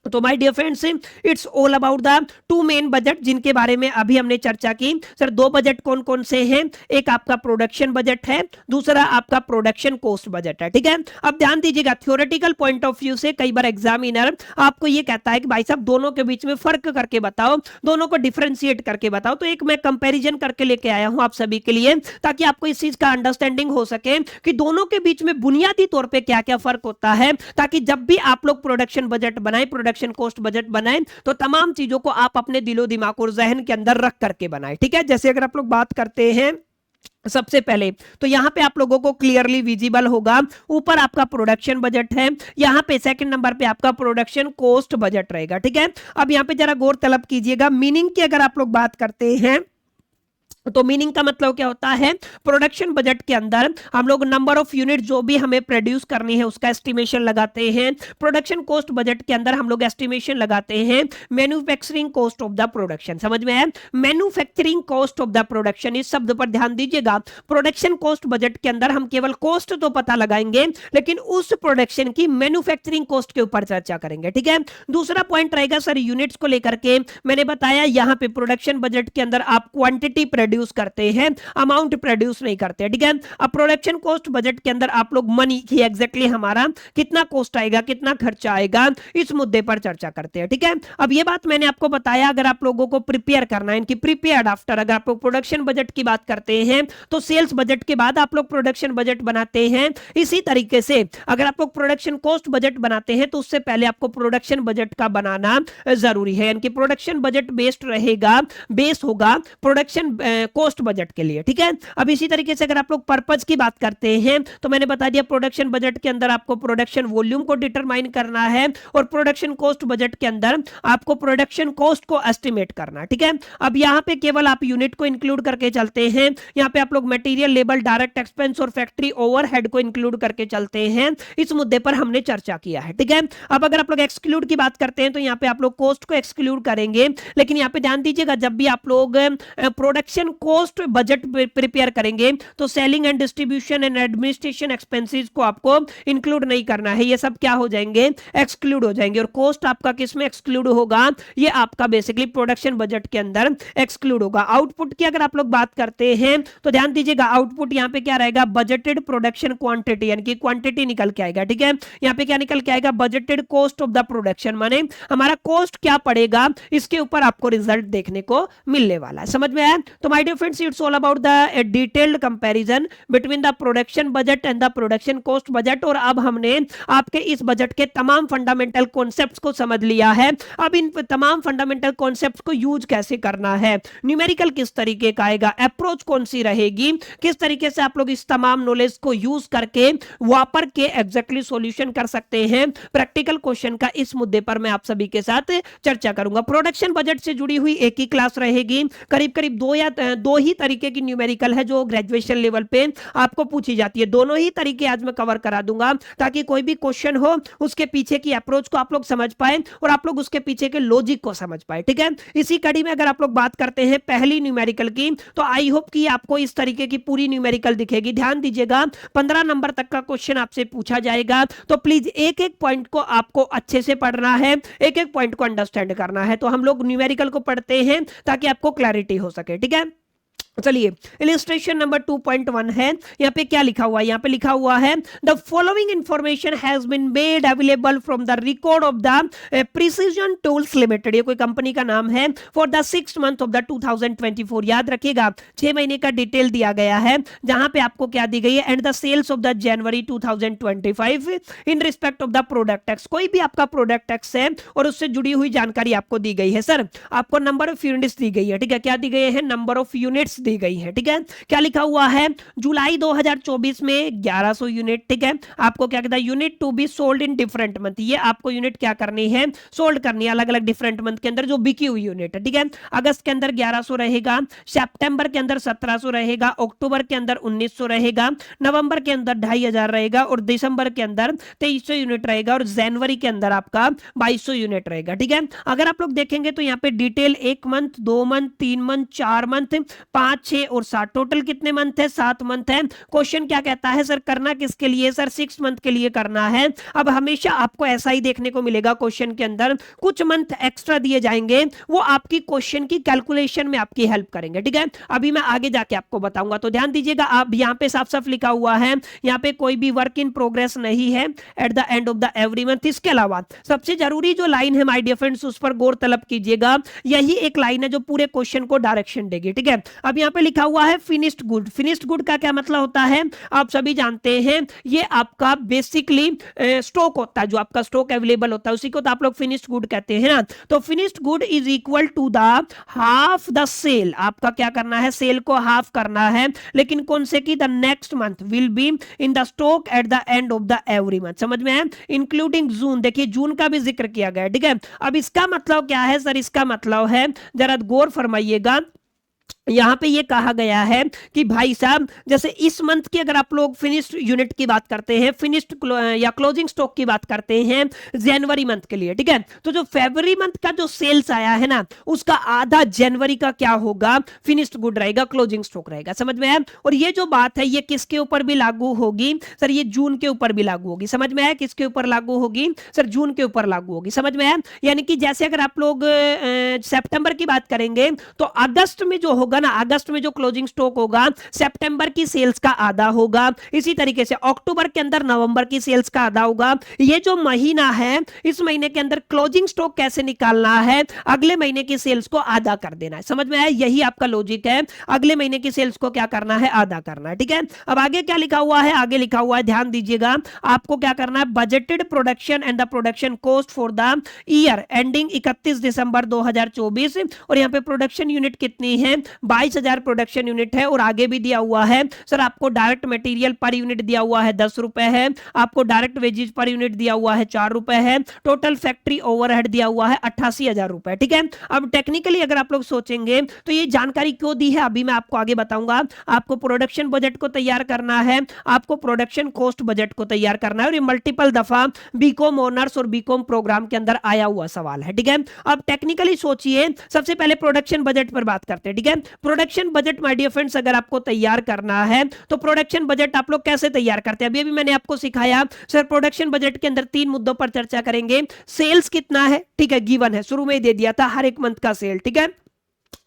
A: तो my dear friends, it's all about the two main budget जिनके बारे में अभी हमने चर्चा की। सर दो बजट कौन कौन से हैं? एक आपका प्रोडक्शन बजट है, दूसरा आपका प्रोडक्शन कॉस्ट बजट है, ठीक है। अब ध्यान दीजिएगा, थ्योरेटिकल पॉइंट ऑफ व्यू से कई बार एग्जामिनर आपको ये कहता है कि भाई साहब दोनों के बीच में फर्क करके बताओ, दोनों को डिफरेंशिएट करके बताओ। तो एक मैं कंपैरिजन करके लेके आया हूं आप सभी के लिए, ताकि आपको इस चीज का अंडरस्टैंडिंग हो सके कि दोनों के बीच में बुनियादी तौर पे क्या क्या फर्क होता है, ताकि जब भी आप लोग प्रोडक्शन बजट बनाए, प्रोडक्शन कॉस्ट बजट बनाए, तो तमाम चीजों को आप अपने दिलो दिमाग और जहन के अंदर रख करके बनाए, ठीक है। जैसे अगर आप लोग बात करते हैं सबसे पहले, तो यहां पे आप लोगों को क्लियरली विजिबल होगा, ऊपर आपका प्रोडक्शन बजट है, यहां पे सेकंड नंबर पे आपका प्रोडक्शन कॉस्ट बजट रहेगा, ठीक है। अब यहां पे जरा गौर तलब कीजिएगा, मीनिंग की अगर आप लोग बात करते हैं तो मीनिंग का मतलब क्या होता है, प्रोडक्शन बजट के अंदर हम लोग नंबर ऑफ यूनिट जो भी हमें प्रोड्यूस करनी है उसका एस्टिमेशन लगाते हैं। प्रोडक्शन कॉस्ट बजट के अंदर हम लोग एस्टिमेशन लगाते हैं manufacturing cost of the production. समझ में है, manufacturing cost of the production, इस शब्द पर ध्यान दीजिएगा। प्रोडक्शन कॉस्ट बजट के अंदर हम केवल कॉस्ट तो पता लगाएंगे, लेकिन उस प्रोडक्शन की मैन्युफैक्चरिंग कॉस्ट के ऊपर चर्चा करेंगे, ठीक है। दूसरा पॉइंट रहेगा सर यूनिट्स को लेकर के, मैंने बताया यहां पे प्रोडक्शन बजट के अंदर आप क्वांटिटी प्रोड्यूस करते हैं, अमाउंट प्रोड्यूस नहीं करते, ठीक है। अब प्रोडक्शन कॉस्ट बजट के अंदर आप लोग मनी की एग्जैक्टली हमारा कितना कॉस्ट आएगा, कितना खर्चा आएगा, इस मुद्दे पर चर्चा करते हैं, ठीक है। अब ये बात मैंने आपको बताया, अगर आप लोगों को प्रिपेयर करना है, इनकी प्रिपेयर्ड आफ्टर, अगर आप लोग प्रोडक्शन बजट की बात करते हैं तो सेल्स बजट के बाद आप लोग प्रोडक्शन बजट बनाते हैं। इसी तरीके से अगर आप लोग प्रोडक्शन कॉस्ट बजट बनाते हैं तो उससे पहले आपको प्रोडक्शन बजट का बनाना जरूरी है, यानी प्रोडक्शन बजट बेस्ड रहेगा, बेस होगा प्रोडक्शन कॉस्ट बजट के लिए, ठीक है। अब इसी तरीके से अगर आप लोग पर्पस की बात करते हैं तो मैंने बता दिया प्रोडक्शन बजट के अंदर आपको प्रोडक्शन वॉल्यूम को डिटरमाइन करना है, और प्रोडक्शन कॉस्ट बजट के अंदर आपको प्रोडक्शन कॉस्ट को एस्टिमेट करना, ठीक है। अब यहां पे केवल आप यूनिट को इंक्लूड करके चलते हैं, यहां पे आप लोग मटेरियल, लेबर, डायरेक्ट एक्सपेंस और फैक्ट्री ओवरहेड को इंक्लूड करके चलते हैं। इस मुद्दे पर हमने चर्चा किया है, ठीक है। अब अगर आप लोग एक्सक्लूड की बात करते हैं तो यहां पे आप लोग कॉस्ट को एक्सक्लूड करेंगे, लेकिन यहां पे ध्यान दीजिएगा जब भी आप लोग प्रोडक्शन कॉस्ट बजट प्रिपेयर करेंगे तो selling and distribution and administration expenses को आपको इंक्लूड नहीं करना है, ये सब क्या हो जाएंगे, एक्सक्लूड हो जाएंगे। और कॉस्ट आपका किस में एक्सक्लूड होगा, ये आपका बेसिकली प्रोडक्शन बजट के अंदर एक्सक्लूड होगा। आउटपुट की अगर आप लोग बात करते हैं तो ध्यान दीजिएगा, आउटपुट यहां पे क्या रहेगा, बजटेड प्रोडक्शन क्वांटिटी, यानी कि क्वांटिटी निकल के आएगा, ठीक है। यहां पे क्या निकल के आएगा, budgeted cost of the production, माने हमारा कॉस्ट क्या पड़ेगा, इसके ऊपर आपको रिजल्ट देखने को मिलने वाला है। समझ में आया? तो my dear friends, it's all about the detailed comparison between the production budget and the production cost budget. और अब हमने आपके इस बजट के तमाम फंडामेंटल कॉन्सेप्ट्स को समझ लिया है। अब इन तमाम फंडामेंटल कॉन्सेप्ट्स को यूज कैसे करना है, न्यूमेरिकल किस तरीके का आएगा, अप्रोच कौन सी रहेगी, किस तरीके से आप लोग इस तमाम नॉलेज को यूज करके वापर के एग्जैक्टली सॉल्यूशन कर सकते हैं प्रैक्टिकल क्वेश्चन का, इस मुद्दे पर मैं आप सभी के साथ चर्चा करूंगा। प्रोडक्शन बजट से जुड़ी हुई एक ही क्लास रहेगी, करीब करीब दो ही तरीके की न्यूमेरिकल है जो ग्रेजुएशन लेवल पे आपको पूछी जाती है। दोनों ही तरीके आज मैं कवर करा दूंगा, ताकि कोई भी क्वेश्चन हो उसके पीछे की अप्रोच को आप लोग समझ पाए और आप लोग उसके पीछे के लॉजिक को समझ पाए, ठीक है। इसी कड़ी में अगर आप लोग बात करते हैं पहली न्यूमेरिकल की, तो आई होप कि आपको इस तरीके की पूरी न्यूमेरिकल दिखेगी। ध्यान दीजिएगा, 15 नंबर तक का क्वेश्चन आपसे पूछा जाएगा, तो प्लीज एक एक पॉइंट को आपको अच्छे से पढ़ना है, एक एक पॉइंट को अंडरस्टैंड करना है। तो हम लोग न्यूमेरिकल को पढ़ते हैं ताकि आपको क्लैरिटी हो सके, ठीक है। चलिए, इलिस्ट्रेशन नंबर 2.1 है, यहाँ पे क्या लिखा हुआ है, यहाँ पे लिखा हुआ है the following information has been made available from the record of the precision tools limited, ये कोई कंपनी का नाम है, for the 6th month of the 2024। याद रखिएगा 6 महीने का डिटेल दिया गया है, जहां पे आपको क्या दी गई है, and the sales of the January 2025 in respect of the product tax. कोई भी आपका प्रोडक्ट टैक्स है और उससे जुड़ी हुई जानकारी आपको दी गई है। सर आपको नंबर ऑफ यूनिट्स दी गई है, ठीक है, क्या दी गई है, नंबर ऑफ यूनिट्स दी गई है, ठीक है। क्या लिखा हुआ है, जुलाई 2024 में 1100 यूनिट, ठीक है। आपको क्या कहता है, unit to be sold in different month, ये आपको यूनिट क्या करनी है, सोल्ड करनी है अलग अलग डिफरेंट मंथ के अंदर जो बिकी हुई यूनिट है, ठीक है। अगस्त के अंदर 1100 रहेगा, सितंबर के अंदर 1700 रहेगा, अक्टूबर के अंदर 1900 रहेगा, नवंबर के अंदर 2500 रहेगा, और दिसंबर के अंदर 2300 यूनिट रहेगा, और जनवरी के अंदर आपका 2200 यूनिट रहेगा, ठीक है। अगर आप लोग देखेंगे तो यहाँ पे detail 1 month, 2 month, 3 month, 4 month, 5 5, 6 और 7, टोटल कितने मंथ है? 7 मंथ है। क्वेश्चन क्या कहता है सर, करना किसके लिए? सर 6 मंथ के लिए करना है। अब हमेशा आपको ऐसा ही देखने को मिलेगा क्वेश्चन के अंदर, कुछ मंथ एक्स्ट्रा दिए जाएंगे, वो आपकी क्वेश्चन की कैलकुलेशन में आपकी हेल्प करेंगे, ठीक है। अभी मैं आगे जाके आपको बताऊंगा, तो ध्यान दीजिएगा। आप यहाँ पे साफ साफ लिखा हुआ है, यहाँ पे कोई भी वर्क इन प्रोग्रेस नहीं है at the end of the every month. इसके अलावा सबसे जरूरी जो लाइन है माय डियर फ्रेंड्स, उस पर गौर तलब कीजिएगा। यही एक लाइन है जो पूरे क्वेश्चन को डायरेक्शन देगी, ठीक है। अब यहाँ पे लिखा हुआ है फिनिश्ड गुड। फिनिश्ड गुड का क्या मतलब होता है? आप सभी जानते हैं, ये आपका बेसिकली स्टॉक होता है, जो आपका स्टॉक अवेलेबल होता है उसी को तो आप लोग फिनिश्ड गुड कहते हैं ना। तो finished good is equal to the half the sale. आपका क्या करना है? सेल को हाफ करना है, लेकिन कौन से की? The next month will be in the stock at the end of the every month. समझ में है? इंक्लूडिंग जून। देखिए जून का भी जिक्र किया गया है, ठीक है। अब इसका मतलब क्या है सर? इसका मतलब है, जरा गौर फरमाइएगा, यहां पे ये कहा गया है कि भाई साहब जैसे इस मंथ की अगर आप लोग फिनिश्ड यूनिट की बात करते हैं, फिनिश्ड या क्लोजिंग स्टॉक की बात करते हैं जनवरी मंथ के लिए, ठीक है। तो जो फरवरी मंथ का जो सेल्स आया है ना, उसका आधा जनवरी का क्या होगा? फिनिश्ड गुड रहेगा, क्लोजिंग स्टॉक रहेगा। समझ में है? और ये जो बात है ये किसके ऊपर भी लागू होगी सर? ये जून के ऊपर भी लागू होगी। समझ में है? किसके ऊपर लागू होगी सर? जून के ऊपर लागू होगी। समझ में है? यानी कि जैसे अगर आप लोग सितंबर की बात करेंगे तो अगस्त में जो होगा ना, अगस्त में जो क्लोजिंग स्टॉक होगा सितंबर की सेल्स का आधा होगा। इसी तरीके से अक्टूबर के अंदर नवंबर की सेल्स का आधा होगा। ये जो महीना है, इस महीने के अंदर क्लोजिंग स्टॉक कैसे निकालना है? अगले महीने की सेल्स को आधा कर देना है। समझ में आया? यही आपका लॉजिक है, अगले महीने की सेल्स को क्या करना है? आधा करना है, ठीक है। अब आगे क्या लिखा हुआ है? आगे लिखा हुआ है, ध्यान दीजिएगा, आपको क्या करना है? Budgeted production and the production cost for the year ending 31 दिसंबर 2024। और यहाँ पे प्रोडक्शन यूनिट कितनी है? 22,000 प्रोडक्शन यूनिट है। और आगे भी दिया हुआ है सर, आपको डायरेक्ट मटेरियल पर यूनिट दिया हुआ है 10 रुपए है, आपको डायरेक्ट वेजेस पर यूनिट दिया हुआ है 4 रुपए है, टोटल फैक्ट्री ओवरहेड दिया हुआ है 88,000 रुपए, ठीक है। अब टेक्निकली अगर आप लोग सोचेंगे तो ये जानकारी क्यों दी है अभी मैं आपको आगे बताऊंगा। आपको प्रोडक्शन बजट को तैयार करना है, आपको प्रोडक्शन कॉस्ट बजट को तैयार करना है, और ये मल्टीपल दफा बीकॉम ऑनर्स और बीकॉम प्रोग्राम के अंदर आया हुआ सवाल है, ठीक है। अब टेक्निकली सोचिए, सबसे पहले प्रोडक्शन बजट पर बात करते हैं, ठीक है। Production budget my dear friends अगर आपको तैयार करना है तो प्रोडक्शन बजट आप लोग कैसे तैयार करते हैं? अभी मैंने आपको सिखाया सर, प्रोडक्शन बजट के अंदर 3 मुद्दों पर चर्चा करेंगे। सेल्स कितना है, ठीक है, गिवन है, शुरू में ही दे दिया था हर एक मंथ का सेल, ठीक है।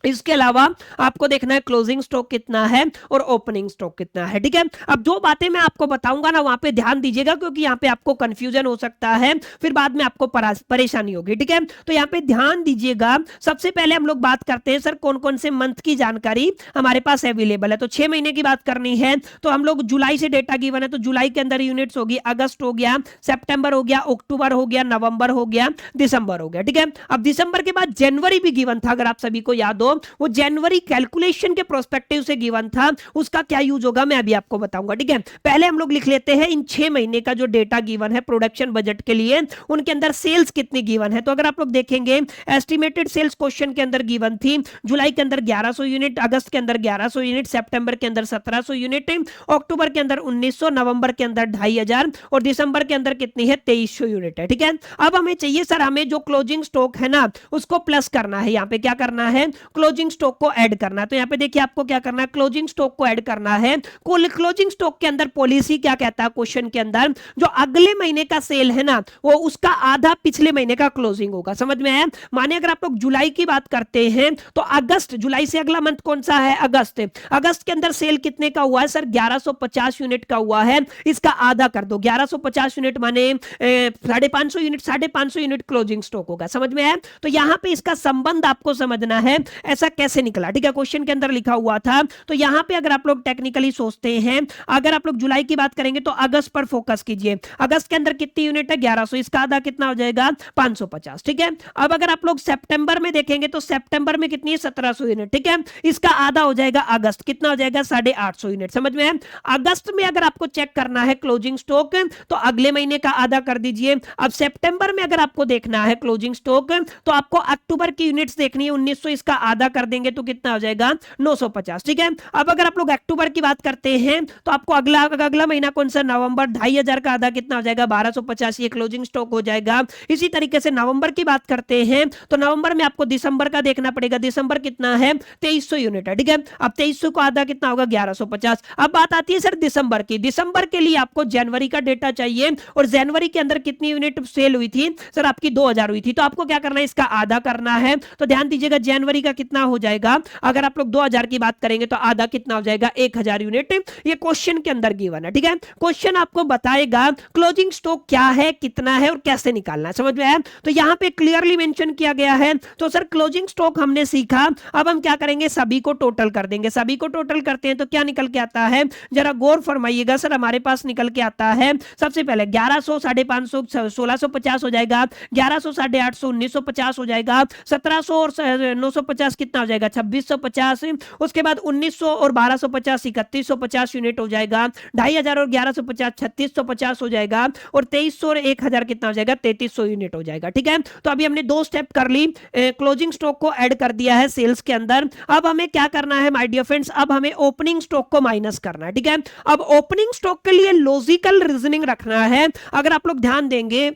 A: इसके अलावा आपको देखना है क्लोजिंग स्टॉक कितना है और ओपनिंग स्टॉक कितना है, ठीक है। अब जो बातें मैं आपको बताऊंगा ना, वहां पे ध्यान दीजिएगा, क्योंकि यहां पे आपको कंफ्यूजन हो सकता है, फिर बाद में आपको परेशानी होगी, ठीक है। तो यहां पे ध्यान दीजिएगा। सबसे पहले हम लोग बात करते हैं सर कौन कौन से मंथ की जानकारी हमारे पास अवेलेबल है। तो 6 महीने की बात करनी है तो हम लोग जुलाई से डेटा गिवन है, तो जुलाई के अंदर यूनिट्स होगी, अगस्त हो गया, सितंबर हो गया, अक्टूबर हो गया, नवंबर हो गया, दिसंबर हो गया, ठीक है। अब दिसंबर के बाद जनवरी भी गिवन था, अगर आप सभी को याद हो, वो जनवरी कैलकुलेशन के प्रोस्पेक्टिव से गिवन था, उसका क्या यूज होगा मैं अभी आपको बताऊंगा, ठीक है। पहले हम लोग लिख लेते हैं इन 6 महीने का जो डेटा गिवन है प्रोडक्शन बजट के लिए, उनके अंदर सेल्स कितनी गिवन है। तो अगर आप लोग देखेंगे एस्टिमेटेड सेल्स क्वेश्चन के अंदर गिवन थी, जुलाई के अंदर 1100 यूनिट, अगस्त के अंदर 1100 यूनिट, सितंबर के अंदर 1700 यूनिट, अक्टूबर के अंदर 1900, नवंबर के अंदर 2500 और दिसंबर के अंदर कितनी है? 2300 यूनिट है, ठीक है। अब हमें चाहिए सर, हमें जो क्लोजिंग स्टॉक है ना उसको प्लस करना है। यहां पे क्या करना है? क्लोजिंग स्टॉक को ऐड करना है। तो यहां पे देखिए आपको क्या करना है? क्लोजिंग स्टॉक को ऐड करना है। कुल क्लोजिंग स्टॉक के अंदर पॉलिसी क्या कहता है क्वेश्चन के अंदर? जो अगले महीने का सेल है ना, वो उसका आधा पिछले महीने का क्लोजिंग होगा। समझ में आया? माने अगर आप लोग जुलाई की बात करते हैं तो अगस्त, जुलाई से अगला मंथ कौन सा है? अगस्त। अगस्त के अंदर सेल कितने का हुआ है सर? 1150 यूनिट का हुआ है, इसका आधा कर दो। 1150 यूनिट माने 550 यूनिट, 550 यूनिट क्लोजिंग स्टॉक होगा। समझ में आया? तो यहां पे इसका संबंध आपको समझना है, ऐसा कैसे निकला, ठीक है। क्वेश्चन के अंदर लिखा हुआ था, तो यहां पे अगर आप लोग टेक्निकली सोचते हैं, अगर आप लोग जुलाई की बात करेंगे तो अगस्त पर फोकस कीजिए। अगस्त के अंदर कितनी यूनिट है? 1100, इसका आधा कितना हो जाएगा? 550, ठीक है। अब अगर आप लोग सितंबर में देखेंगे तो सितंबर में कितनी है? 1700 यूनिट, ठीक है। इसका आधा हो जाएगा अगस्त, कितना हो जाएगा? 850 यूनिट। समझ में है? अगस्त में अगर आपको चेक करना है क्लोजिंग स्टॉक तो अगले महीने का आधा कर दीजिए। अब सितंबर में अगर आपको देखना है क्लोजिंग स्टॉक तो आपको अक्टूबर की यूनिट्स देखनी है 1900, इसका आधा कर देंगे तो कितना हो जाएगा 950। ठीक है, अब अगर आप लोग अक्टूबर की बात करते हैं तो आपको अगला महीना कौन सा, नवंबर, 2500 का आधा कितना हो जाएगा 1250, ये क्लोजिंग स्टॉक हो जाएगा। इसी तरीके से नवंबर की बात करते हैं तो नवंबर में आपको दिसंबर का देखना पड़ेगा, दिसंबर कितना है 2300 यूनिट है। ठीक है, अब 2300 को आधा कितना होगा 1150। अब बात आती है सर दिसंबर की, दिसंबर के लिए आपको जनवरी का डेटा चाहिए और जनवरी के अंदर कितनी यूनिट सेल हुई थी सर, आपकी 2000 हुई थी। तो आपको क्या करना है, इसका आधा करना है। तो ध्यान दीजिएगा जनवरी का कितना हो जाएगा, अगर आप लोग 2000 की बात करेंगे तो आधा कितना हो जाएगा 1000 यूनिट। ये क्वेश्चन के अंदर गिवन है। ठीक है, क्वेश्चन आपको बताएगा क्लोजिंग स्टॉक क्या है, कितना है और कैसे निकालना है, समझ में आया। तो यहां पे क्लियरली मेंशन किया गया है। तो सर क्लोजिंग स्टॉक हमने सीखा, अब हम क्या करेंगे, सभी को टोटल कर देंगे। सभी को टोटल करते हैं तो क्या निकल के आता है, जरा गौर फरमाइएगा सर। हमारे पास निकल के आता है सबसे पहले 1100, 550, 1650 हो जाएगा, 1100, 850, 1950 हो जाएगा, 1700 और 950 कितना हो जाएगा 2650, उसके बाद 1900 और 1250 3150 यूनिट हो जाएगा, 2500 और 1150 3650 हो जाएगा, और 2300 और 1000 कितना हो जाएगा 3300 यूनिट हो जाएगा। ठीक है, तो अभी हमने दो स्टेप कर ली, क्लोजिंग स्टॉक को ऐड कर दिया है सेल्स के अंदर। अब हमें क्या करना है माय डियर फ्रेंड्स, अब हमें ओपनिंग स्टॉक को माइनस करना है। ठीक है, अब ओपनिंग स्टॉक के लिए लॉजिकल रीजनिंग रखना है। अगर आप लोग ध्यान देंगे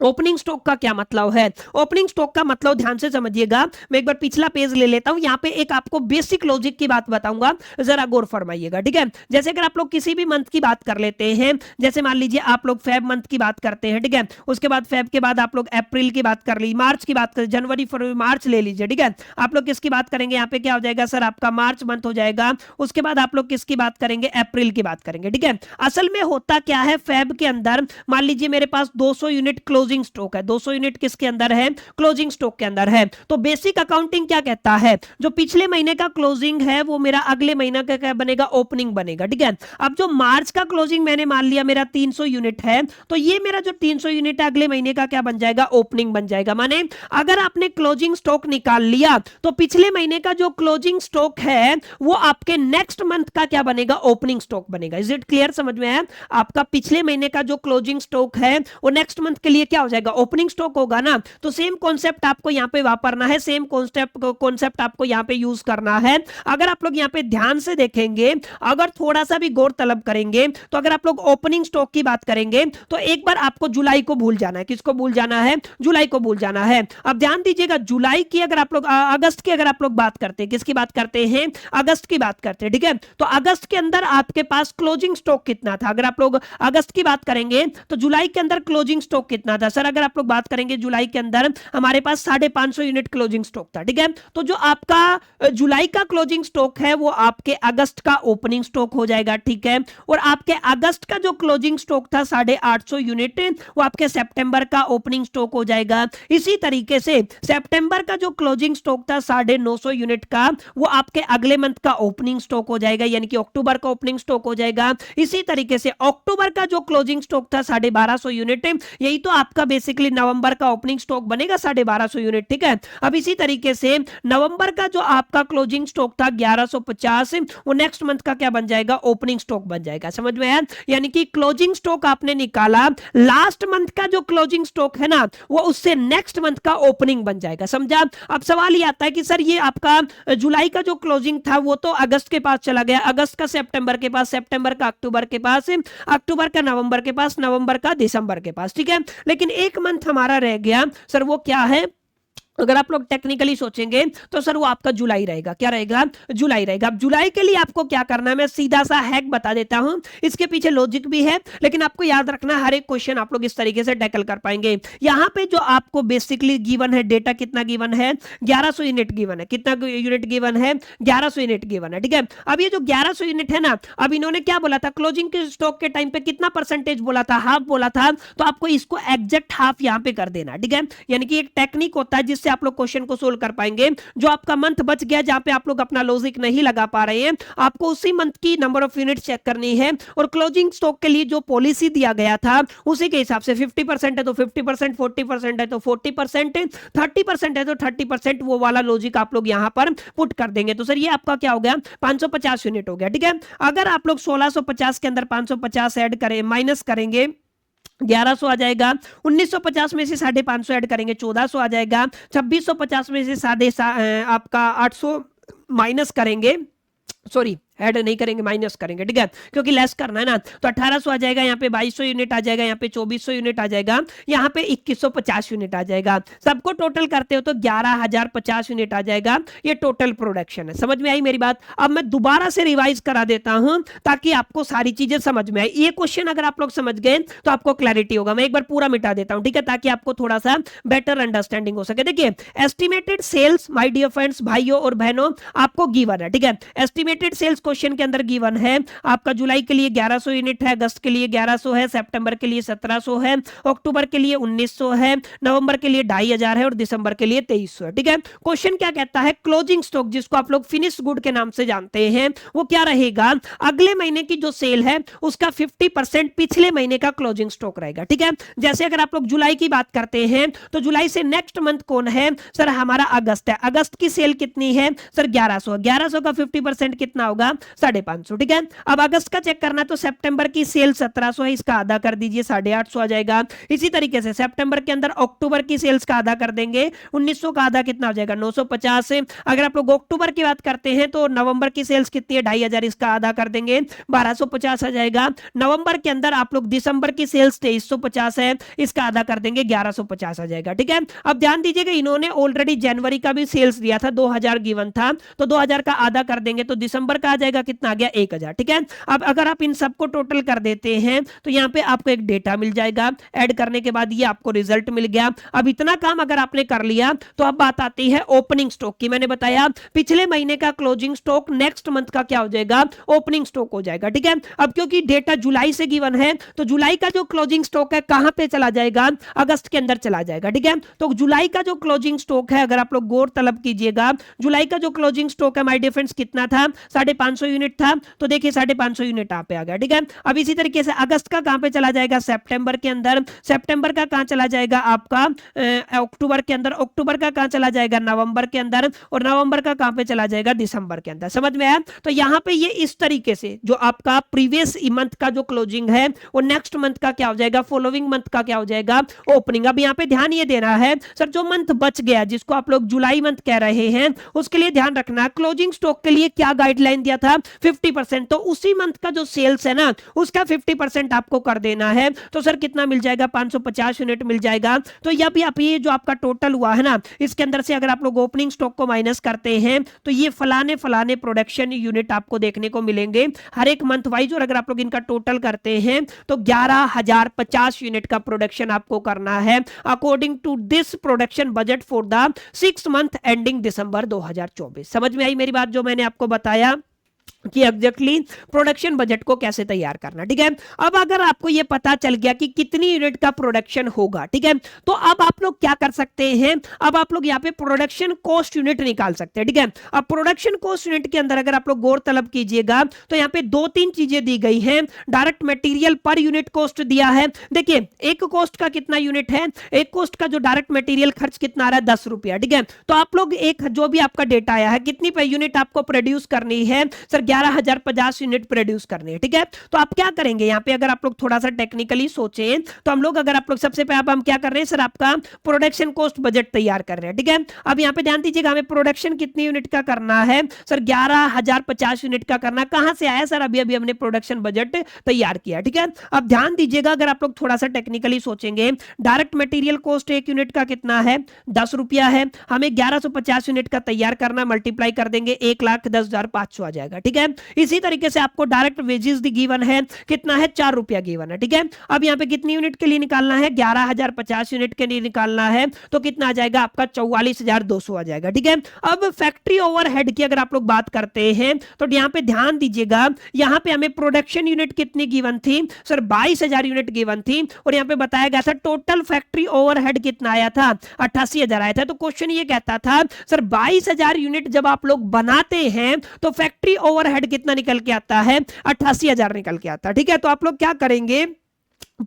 A: ओपनिंग स्टॉक का क्या मतलब है, ओपनिंग स्टॉक का मतलब ध्यान से समझिएगा। मैं एक बार पिछला पेज ले लेता हूं, यहां पे एक आपको बेसिक लॉजिक की बात बताऊंगा, जरा गौर फरमाइएगा। ठीक है, जैसे अगर आप लोग किसी भी मंथ की बात कर लेते हैं, जैसे मान लीजिए आप लोग फेब मंथ की बात करते हैं। ठीक है, उसके बाद फेब के बाद आप लोग अप्रैल की बात कर ली, मार्च की बात कर, जनवरी फरवरी मार्च ले लीजिए। ठीक है, आप लोग किसकी बात करेंगे, यहाँ पे क्या हो जाएगा सर आपका मार्च मंथ हो जाएगा। उसके बाद आप लोग किसकी बात करेंगे, अप्रैल की बात करेंगे। ठीक है, असल में होता क्या है, फेब के अंदर मान लीजिए मेरे पास 200 यूनिट क्लोजिंग स्टॉक है, 200 यूनिट किसके अंदर है, क्लोजिंग स्टॉक के अंदर है। तो बेसिक अकाउंटिंग क्या कहता है, जो पिछले महीने का क्लोजिंग है वो मेरा अगले महीना का क्या बनेगा, ओपनिंग बनेगा। ठीक है, अब जो मार्च का क्लोजिंग मैंने मान लिया मेरा 300 यूनिट है, तो ये मेरा जो 300 यूनिट है अगले महीने का क्या बन जाएगा, ओपनिंग बन जाएगा। माने अगर आपने क्लोजिंग स्टॉक निकाल लिया तो पिछले महीने का जो क्लोजिंग स्टॉक है वो आपके नेक्स्ट मंथ का क्या बनेगा, ओपनिंग स्टॉक बनेगा। इज इट क्लियर, समझ में आया। आपका पिछले महीने का जो क्लोजिंग स्टॉक है वो नेक्स्ट मंथ के लिए क्या हो जाएगा, ओपनिंग स्टॉक होगा ना। तो सेम कॉन्सेप्ट आपको यहां पे वापरना है, सेम कॉन्सेप्ट आपको यहां पे यूज करना है। अगर आप लोग यहां पे ध्यान से देखेंगे, अगर थोड़ा सा भी गौर तलब करेंगे, तो अगर आप लोग ओपनिंग स्टॉक की बात करेंगे तो एक बार आपको जुलाई को भूल जाना है। किसको भूल जाना है, जुलाई को भूल जाना है। अब ध्यान दीजिएगा, जुलाई की अगर आप लोग अगस्त की अगर आप लोग बात करते हैं, किसकी बात करते हैं, अगस्त की बात करते हैं। ठीक है, तो अगस्त के अंदर आपके पास क्लोजिंग स्टॉक कितना था, अगर आप लोग अगस्त की बात करेंगे तो जुलाई के अंदर क्लोजिंग स्टॉक कितना था सर, अगर आप लोग बात करेंगे जुलाई के अंदर हमारे पास 550 यूनिट क्लोजिंग स्टॉक था। ठीक है, तो जो आपका जुलाई का क्लोजिंग स्टॉक है वो आपके अगस्त का ओपनिंग स्टॉक हो जाएगा। ठीक है, और आपके अगस्त का जो क्लोजिंग स्टॉक था 850 यूनिट, वो आपके सितंबर का ओपनिंग स्टॉक हो जाएगा। इसी तरीके से सितंबर का जो क्लोजिंग स्टॉक था 950 यूनिट का, वो आपके अगले मंथ का ओपनिंग स्टॉक हो जाएगा, यानी कि अक्टूबर का ओपनिंग स्टॉक हो जाएगा। इसी तरीके से अक्टूबर का जो क्लोजिंग स्टॉक था 1250 यूनिट, यही तो आपका बेसिकली नवंबर का ओपनिंग स्टॉक बनेगा 1250 यूनिट। ठीक है, अब इसी तरीके से नवंबर का जो आपका क्लोजिंग स्टॉक था 1150, वो नेक्स्ट मंथ का क्या बन जाएगा, ओपनिंग स्टॉक बन जाएगा। समझ में आया, यानी कि क्लोजिंग स्टॉक आपने निकाला, लास्ट मंथ का जो क्लोजिंग स्टॉक है ना वो उससे नेक्स्ट मंथ का ओपनिंग बन जाएगा। समझा। अब सवाल ये आता है कि सर ये आपका जुलाई का जो क्लोजिंग था वो तो अगस्त के पास चला गया, अगस्त का सितंबर के पास, सितंबर का अक्टूबर के पास, अक्टूबर का नवंबर के पास, नवंबर का दिसंबर के पास। ठीक है, लेकिन एक मंथ हमारा रह गया सर, वो क्या है, अगर आप लोग टेक्निकली सोचेंगे तो सर वो आपका जुलाई रहेगा। क्या रहेगा, जुलाई रहेगा। अब जुलाई के लिए आपको क्या करना है, मैं सीधा सा हैक बता देता हूं, इसके पीछे लॉजिक भी है, लेकिन आपको याद रखना हर एक क्वेश्चन आप लोग इस तरीके से टैकल कर पाएंगे। यहां पे जो आपको बेसिकली गिवन है डेटा, कितना गिवन है, 1100 यूनिट गिवन है। कितना यूनिट गिवन है, 1100 यूनिट गिवन है। ठीक है, अब ये जो 1100 यूनिट है ना, अब इन्होंने क्या बोला था, क्लोजिंग के स्टॉक के टाइम पे कितना परसेंटेज बोला था, हाफ बोला था, तो आपको इसको एग्जैक्ट हाफ यहां पे कर देना। ठीक है, यानी कि एक टेक्निक होता है जिससे आप लोग क्वेश्चन को सोल्व कर पाएंगे। जो आपका मंथ बच गया जहां पे आप लोग अपना लॉजिक नहीं लगा पा रहे हैं, आपको उसी मंथ की नंबर ऑफ यूनिट चेक करनी है, और क्लोजिंग स्टॉक के लिए जो पॉलिसी दिया गया था उसी के हिसाब से 50% है तो 50%, 40% है तो 40%, 30% है तो 30%, वो वाला लॉजिक आप लोग यहां पर पुट कर देंगे। तो सर ये आपका क्या हो गया, 550 यूनिट हो गया। ठीक है, अगर आप लोग 1650 के अंदर 550 ऐड करें, माइनस करेंगे 1100 आ जाएगा। 1950 में से 550 ऐड करेंगे 1400 आ जाएगा। 2650 में से आपका 800 माइनस करेंगे, सॉरी ऐड नहीं करेंगे, माइनस करेंगे, ठीक है, क्योंकि लेस करना है ना। तो 1800 आ जाएगा, यहाँ पे 2200 यूनिट आ जाएगा, यहाँ पे 2400 यूनिट आ जाएगा, यहाँ पे 2150 यूनिट आ जाएगा। सबको टोटल करते हो तो 11050 यूनिट आ जाएगा। ये टोटल प्रोडक्शन है। समझ में आई मेरी बात? अब मैं दोबारा से रिवाइज करा देता हूं ताकि आपको सारी चीजें समझ में आए। ये क्वेश्चन अगर आप लोग समझ गए तो आपको क्लैरिटी होगा। मैं एक बार पूरा मिटा देता हूं, ठीक है, ताकि आपको थोड़ा सा बेटर अंडरस्टैंडिंग हो सके। देखिए, estimated sales my dear friends, भाइयों और बहनों, आपको गिवन है, ठीक है। एस्टिमेटेड सेल्स क्वेश्चन के अंदर गिवन है आपका जुलाई के लिए 1100 यूनिट है, अगस्त के लिए 1100 है, सितंबर के लिए 1700 है, अक्टूबर के लिए 1900 है, नवंबर के लिए 2500 है और दिसंबर के लिए 2300 है, ठीक है। क्वेश्चन क्या कहता है? क्लोजिंग स्टॉक, जिसको आप लोग फिनिश गुड के नाम से जानते हैं, वो क्या रहेगा? अगले महीने की जो सेल है उसका 50% पिछले महीने का क्लोजिंग स्टॉक रहेगा, ठीक है। जैसे अगर आप लोग जुलाई की बात करते हैं तो जुलाई से नेक्स्ट मंथ कौन है सर? हमारा अगस्त है। अगस्त की सेल कितनी है सर? 1100। 1100 का 50% कितना होगा? 550, ठीक है। अब अगस्त का चेक करना तो सितंबर की सेल 1700 है, इसका आधा कर दीजिए, 850 आ जाएगा। इसी तरीके से सितंबर के अंदर अक्टूबर की सेल्स का आधा कर देंगे, 1900 का आधा कितना हो जाएगा? 950 है। अगर आप लोग अक्टूबर की बात करते हैं तो नवंबर की सेल्स कितनी है? 2500, इसका आधा कर देंगे, 1250 आ जाएगा। नवंबर के अंदर आप लोग दिसंबर की सेल्स 2350 है, इसका आधा कर देंगे, 1150 आ जाएगा, ठीक है। अब ध्यान दीजिएगा, इन्होंने ऑलरेडी जनवरी का भी सेल्स दिया था, 2000 गिवन था, तो 2000 का आधा कर देंगे तो दिसंबर का आ जाएगा कितना? आ गया 1000, ठीक है। अब अगर आप इन सबको टोटल कर देते हैं तो यहां पे आपको एक डेटा मिल जाएगा, ऐड करने के बाद ये आपको रिजल्ट मिल गया। अब इतना काम अगर आपने कर लिया तो अब बात आती है ओपनिंग स्टॉक की। मैंने बताया पिछले महीने का क्लोजिंग स्टॉक नेक्स्ट मंथ का क्या हो जाएगा? ओपनिंग स्टॉक हो जाएगा, ठीक है। अब क्योंकि डेटा जुलाई से गिवन है तो जुलाई का जो क्लोजिंग स्टॉक है कहां पे चला जाएगा? अगस्त के अंदर चला जाएगा, ठीक है। तो जुलाई का जो क्लोजिंग स्टॉक है, अगर आप लोग गौर तलब कीजिएगा, जुलाई का जो क्लोजिंग स्टॉक है माय डियर फ्रेंड्स कितना था? 550 यूनिट था, तो देखिए 550 यूनिट यहाँ पे आ गया, ठीक है। अब इसी तरीके से अगस्त का कहां पे चला जाएगा? सितंबर के अंदर। सितंबर का कहां चला जाएगा? आपका अक्टूबर के अंदर। अक्टूबर का कहां चला जाएगा? नवंबर के अंदर। और नवंबर का कहां पे चला जाएगा? दिसंबर के अंदर। समझ में आया? तो यहां पे ये इस तरीके से जो आपका प्रीवियस मंथ का जो क्लोजिंग है वो नेक्स्ट मंथ का क्या हो जाएगा? फॉलोइंग मंथ का क्या हो जाएगा? ओपनिंग। अब यहां पे ध्यान ये देना है सर, जो मंथ बच गया जिसको आप लोग जुलाई मंथ कह रहे हैं, उसके लिए ध्यान रखना, क्लोजिंग स्टॉक के लिए क्या गाइडलाइन दिया था? 50%। तो उसी मंथ का जो सेल्स है ना उसका 50% आपको कर देना है। तो सर कितना मिल जाएगा? 550 यूनिट मिल जाएगा। तो ये जो आपका टोटल हुआ है ना, इसके अंदर से अगर आप लोग ओपनिंग स्टॉक को माइनस करते हैं तो ये फलाने फलाने प्रोडक्शन यूनिट आपको देखने को मिलेंगे हर एक मंथ वाइज। और अगर आप लोग इनका टोटल करते हैं तो 11050 यूनिट का प्रोडक्शन आपको करना है according to this production budget for the 6 month ending December 2024। समझ में आई मेरी बात जो मैंने आपको बताया कि एग्जैक्टली प्रोडक्शन बजट को कैसे तैयार करना, ठीक है। अब अगर आपको यह पता चल गया कि कितनी यूनिट का प्रोडक्शन होगा, ठीक है, तो अब आप लोग क्या कर सकते हैं? अब आप लोग यहाँ पे प्रोडक्शन कॉस्ट यूनिट निकाल सकते हैं, ठीक है। अब प्रोडक्शन कॉस्ट यूनिट के अंदर अगर आप लोग गौर तलब कीजिएगा तो यहाँ पे 2-3 चीजें दी गई हैं। Direct material per unit cost दिया है। देखिए, एक कॉस्ट का कितना यूनिट है? एक कॉस्ट का जो डायरेक्ट मटेरियल खर्च कितना आ रहा है? 10 रुपया, ठीक है। तो आप लोग एक जो भी आपका डेटा आया है, कितनी पे यूनिट आपको प्रोड्यूस करनी है सर? 11050 यूनिट प्रोड्यूस करनी है, ठीक है। तो आप क्या करेंगे यहाँ पे? अगर आप लोग थोड़ा सा टेक्निकली सोचें तो हम लोग अगर आप लोग सबसे पहले हम क्या कर रहे हैं सर? आपका प्रोडक्शन कॉस्ट बजट तैयार कर रहे हैं, ठीक है। अब यहाँ पे ध्यान दीजिएगा, हमें प्रोडक्शन कितनी यूनिट का करना है सर? 11050 यूनिट का करना। कहां से आया सर? अभी अभी हमने प्रोडक्शन बजट तैयार किया, ठीक है। अब ध्यान दीजिएगा, अगर आप लोग थोड़ा सा टेक्निकली सोचेंगे, डायरेक्ट मटेरियल कॉस्ट एक यूनिट का कितना है? 10 रुपया है। हमें 1150 यूनिट का तैयार करना, मल्टीप्लाई कर देंगे, 1,10,500 आ जाएगा, ठीक है। इसी तरीके से आपको डायरेक्ट वेजेस दी गिवन है, कितना है? 4 रुपया गिवन है, ठीक है। अब यहाँ पे कितनी यूनिट के लिए निकालना है? 11050 यूनिट के लिए निकालना है, तो कितना आ जाएगा आपका? 44200 आ जाएगा, ठीक है। अब फैक्ट्री ओवरहेड की अगर आप लोग बात करते हैं तो यहाँ पे ध्यान दीजिएगा, यहाँ पे हमें प्रोडक्शन यूनिट कितनी गिवन थी सर? 22000 यूनिट गिवन थी। और यहाँ पे बताया गया था टोटल फैक्ट्री ओवरहेड कितना आया था? 88000 आया था। तो क्वेश्चन ये कहता था सर 22000 यूनिट जब आप लोग बनाते हैं तो फैक्ट्री ओवरहेड कितना निकल के आता है? 88000 निकल के आता है, ठीक है। तो आप लोग क्या करेंगे?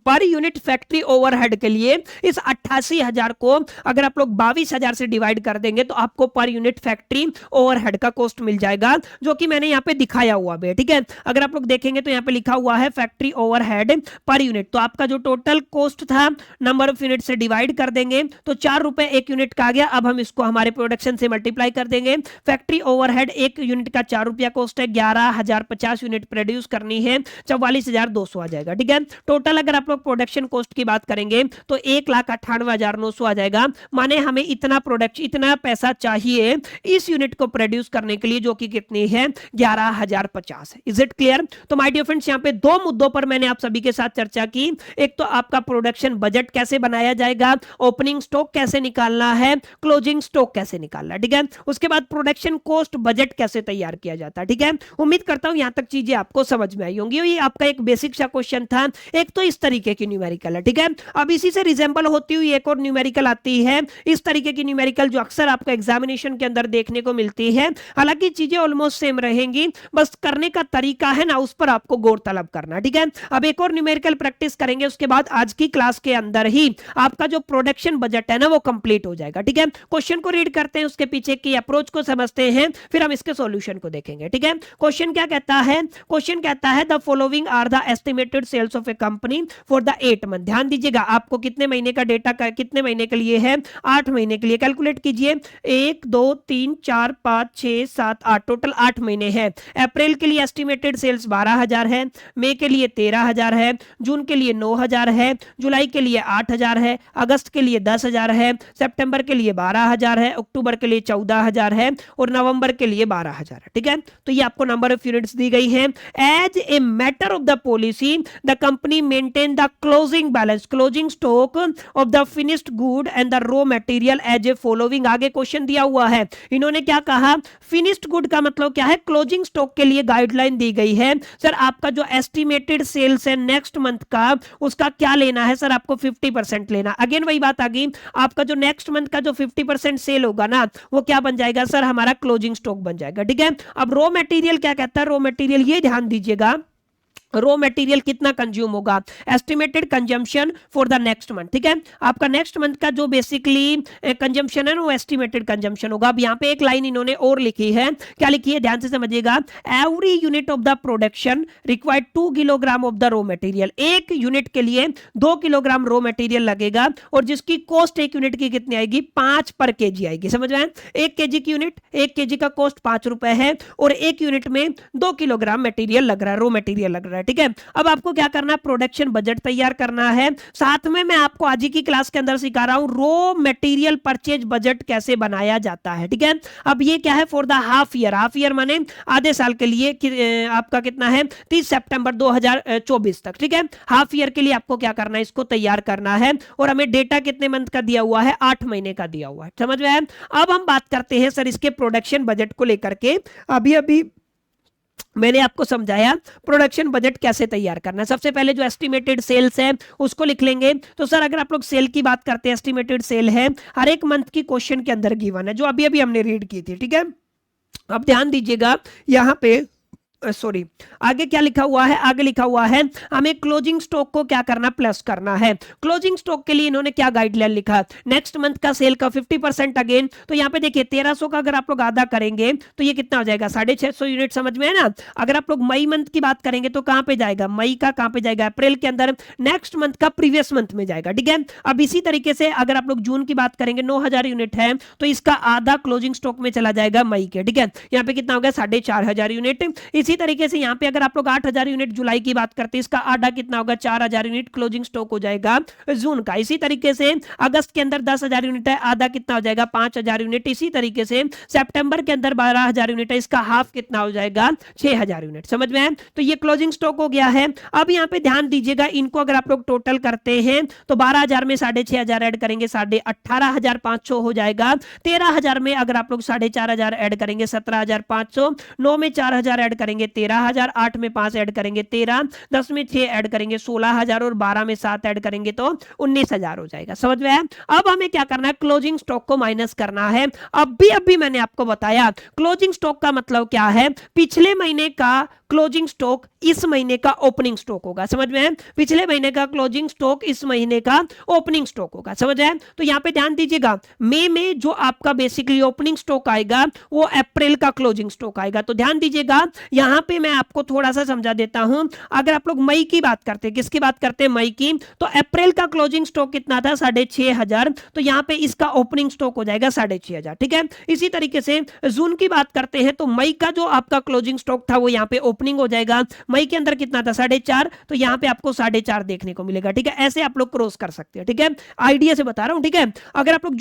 A: पर यूनिट फैक्ट्री ओवरहेड के लिए इस 88,000 को अगर आप लोग 22,000 से डिवाइड कर देंगे तो आपको पर यूनिट फैक्ट्री ओवरहेड का कॉस्ट मिल जाएगा, जो कि मैंने यहाँ पे दिखाया हुआ है। ठीक है, अगर आप लोग देखेंगे तो यहाँ पे लिखा हुआ है फैक्ट्री ओवरहेड पर यूनिट। तो आपका जो टोटल कॉस्ट था नंबर ऑफ यूनिट से डिवाइड कर देंगे तो 4 रुपए एक यूनिट का आ गया। अब हम इसको हमारे प्रोडक्शन से मल्टीप्लाई कर देंगे। फैक्ट्री ओवरहेड एक यूनिट का 4 रुपया कॉस्ट है, 11,050 यूनिट प्रोड्यूस करनी है, 44,200 आ जाएगा। ठीक है, टोटल अगर आप लोग प्रोडक्शन कॉस्ट की बात करेंगे तो 1,98,900 आ जाएगा। माने हमें इतना प्रोडक्ट इतना पैसा चाहिए इस यूनिट को प्रोड्यूस करने के लिए, जो कि कितनी है 11,050 है। Is it clear? तो माय डियर फ्रेंड्स, यहाँ पे दो मुद्दों पर मैंने आप सभी के साथ चर्चा की। एक तो आपका प्रोडक्शन बजट कैसे बनाया जाएगा, ओपनिंग स्टॉक कैसे निकालना है, क्लोजिंग स्टॉक कैसे निकालना है। ठीक है, उसके बाद प्रोडक्शन कॉस्ट बजट कैसे तैयार किया जाता है। ठीक है, उम्मीद करता हूं यहां तक चीजें आपको समझ में आई होंगी। ये आपका एक बेसिक सा क्वेश्चन था। एक तो इस तरीके की न्यूमेरिकल है। ठीक है, अब इसी से रिजेंबल होती हुई एक और न्यूमेरिकल आती है, इस तरीके की न्यूमेरिकल जो अक्सर आपको एग्जामिनेशन के अंदर देखने को मिलती है। हालांकि चीजें ऑलमोस्ट सेम रहेंगी, बस करने का तरीका है ना, उस पर आपको गौर तलब करना। ठीक है, अब एक और न्यूमेरिकल प्रैक्टिस करेंगे, उसके बाद आज की क्लास के अंदर ही आपका जो प्रोडक्शन बजट है ना वो कंप्लीट हो जाएगा। ठीक है, क्वेश्चन को रीड करते हैं, उसके पीछे की अप्रोच को समझते हैं, फिर हम इसके सॉल्यूशन को देखेंगे। ठीक है, क्वेश्चन क्या कहता है? क्वेश्चन कहता है the following are the estimated sales of a company for the 8 month. ध्यान दीजिएगा, आपको कितने महीने का डेटा कितने महीने के लिए है? 8 महीने के लिए। कैलकुलेट कीजिए, 1 2 3 4 5 6 7 8, टोटल 8 महीने हैं। अप्रैल के लिए एस्टिमेटेड सेल्स 12,000 है, मई के लिए 13,000 है, जून के लिए 9,000 है, जुलाई के लिए 8,000 है, अगस्त के लिए 10,000 है, सितंबर के लिए 12,000 है, अक्टूबर के लिए 14,000 है और नवंबर के लिए 12,000 है। ठीक है, तो ये आपको नंबर ऑफ यूनिट्स दी गई है। As a matter of the policy the company maintain the closing balance, closing stock of the finished good and the raw material as a following. आगे क्वेश्चन दिया हुआ है, इन्होंने क्या कहा? फिनिश्ड गुड का मतलब क्या है? क्लोजिंग स्टॉक के लिए गाइडलाइन दी गई है। सर आपका जो एस्टिमेटेड सेल्स है नेक्स्ट मंथ का, उसका क्या लेना है? सर आपको 50% लेना। अगेन वही बात आ गई, आपका जो नेक्स्ट मंथ का जो 50% सेल होगा ना, वो क्या बन जाएगा? सर हमारा क्लोजिंग स्टॉक बन जाएगा। ठीक है, अब रॉ मटेरियल क्या कहता है? रॉ मटेरियल ये ध्यान दीजिएगा, रॉ मटेरियल कितना कंज्यूम होगा, estimated consumption for the next month. ठीक है, आपका नेक्स्ट मंथ का जो बेसिकली कंजम्पशन है वो एस्टिमेटेड कंजम्पशन होगा। अब यहाँ पे एक लाइन इन्होंने और लिखी है, क्या लिखी है? ध्यान से समझिएगा, every unit of the production required 2 kilogram of the raw material. एक यूनिट के लिए 2 किलोग्राम रॉ मटेरियल लगेगा और जिसकी कॉस्ट एक यूनिट की कितनी आएगी? 5 पर केजी आएगी। समझ में? 1 केजी की यूनिट, 1 केजी का कॉस्ट 5 रुपए है और 1 यूनिट में 2 किलोग्राम मटेरियल लग रहा है, रॉ मटेरियल लग रहा है। ठीक है, अब आपको क्या करना है? प्रोडक्शन बजट तैयार करना है। साथ में मैं आपको आज की क्लास के अंदर सिखा रहा हूं रॉ मटेरियल परचेज बजट कैसे बनाया जाता है। ठीक है, अब ये क्या है? For the half year. Half year माने आधे साल के लिए आपका कितना है? 30 सितंबर 2024 तक। ठीक है, हाफ ईयर के लिए आपको क्या करना है? इसको तैयार करना है और हमें डेटा कितने मंथ का दिया हुआ है? 8 महीने का दिया हुआ है। समझ में आया? अब हम बात करते हैं सर इसके प्रोडक्शन बजट को लेकर के। अभी मैंने आपको समझाया प्रोडक्शन बजट कैसे तैयार करना है। सबसे पहले जो एस्टिमेटेड सेल्स है उसको लिख लेंगे। तो सर अगर आप लोग सेल की बात करते हैं, एस्टिमेटेड सेल है हर एक मंथ की क्वेश्चन के अंदर गिवन है, जो अभी हमने रीड की थी। ठीक है, अब ध्यान दीजिएगा, यहां पे सॉरी आगे क्या लिखा हुआ है? आगे लिखा हुआ है हमें क्लोजिंग स्टॉक को क्या करना? प्लस करना है। क्लोजिंग स्टॉक के लिए इन्होंने क्या गाइडलाइन लिखा? नेक्स्ट मंथ का सेल का 50% अगेन। तो यहाँ पे देखिए 1300 का अगर आप लोग आधा करेंगे तो ये कितना हो जाएगा? 650 यूनिट। समझ में है ना? अगर आप लोग मई मंथ की बात करेंगे तो कहां पे जाएगा? मई का कहां पे जाएगा? अप्रैल के अंदर, नेक्स्ट मंथ का प्रीवियस मंथ में जाएगा। ठीक है, अब इसी तरीके से अगर आप लोग जून की बात करेंगे 9,000 यूनिट है तो इसका आधा क्लोजिंग स्टॉक में चला जाएगा मई के। ठीक है, यहाँ पे कितना होगा? 4,500 यूनिट। इसी तरीके से यहाँ पे अगर आप लोग 8,000 यूनिट जुलाई की बात करते हैं, इसका आधा कितना होगा? 4,000 यूनिट क्लोजिंग स्टॉक हो जाएगा जून का। इसी तरीके से अगस्त के अंदर 10,000 यूनिट है, आधा कितना हो जाएगा? 5,000 यूनिट। इसी तरीके से सितंबर के अंदर 12,000 यूनिट है, इसका हाफ कितना हो जाएगा? 6,000 यूनिट। समझ में? तो ये क्लोजिंग स्टॉक हो गया है। अब यहाँ पे ध्यान दीजिएगा, इनको अगर आप लोग टोटल करते हैं तो 12,000 में 6,500 ऐड करेंगे 18,500 हो जाएगा। 13,000 में अगर आप लोग 4,500 ऐड करेंगे 17,500, 9 में 4,000 ऐड करेंगे करेंगे 13,000, 8 में 5 ऐड करेंगे 13, 10 में 6 ऐड करेंगे 16,000 और 12 में 7 ऐड करेंगे तो 19,000 हो जाएगा। समझ में आया? अब हमें क्या करना है, क्लोजिंग स्टॉक को माइनस करना है। अभी मैंने आपको बताया क्लोजिंग स्टॉक का मतलब क्या है, पिछले महीने का क्लोजिंग स्टॉक इस महीने का ओपनिंग स्टॉक होगा। समझ में है? पिछले महीने का क्लोजिंग स्टॉक इस महीने का ओपनिंग स्टॉक होगा। समझ आया? तो यहां पे ध्यान दीजिएगा, मई में जो आपका बेसिकली ओपनिंग स्टॉक आएगा वो अप्रैल का क्लोजिंग स्टॉक आएगा। तो ध्यान दीजिएगा, यहां पे मैं आपको थोड़ा सा समझा देता हूं। अगर आप लोग मई की बात करते हैं, किसकी बात करते हैं, मई की, तो अप्रैल का क्लोजिंग स्टॉक कितना था, 6,500, तो यहां पे इसका ओपनिंग स्टॉक हो जाएगा 6,500। ठीक है, इसी तरीके से जून की बात करते हैं तो मई का जो आपका क्लोजिंग स्टॉक था वो यहां पे ओपनिंग हो जाएगा। मई के अंदर कितना था, 4,500, तो यहां पे आपको 4,500 देखने को मिलेगा। ठीक है, ऐसे आप लोग क्रॉस कर सकते हैं। ठीक है, आइडिया से बता रहा हूं। ठीक है, अगर आप लोग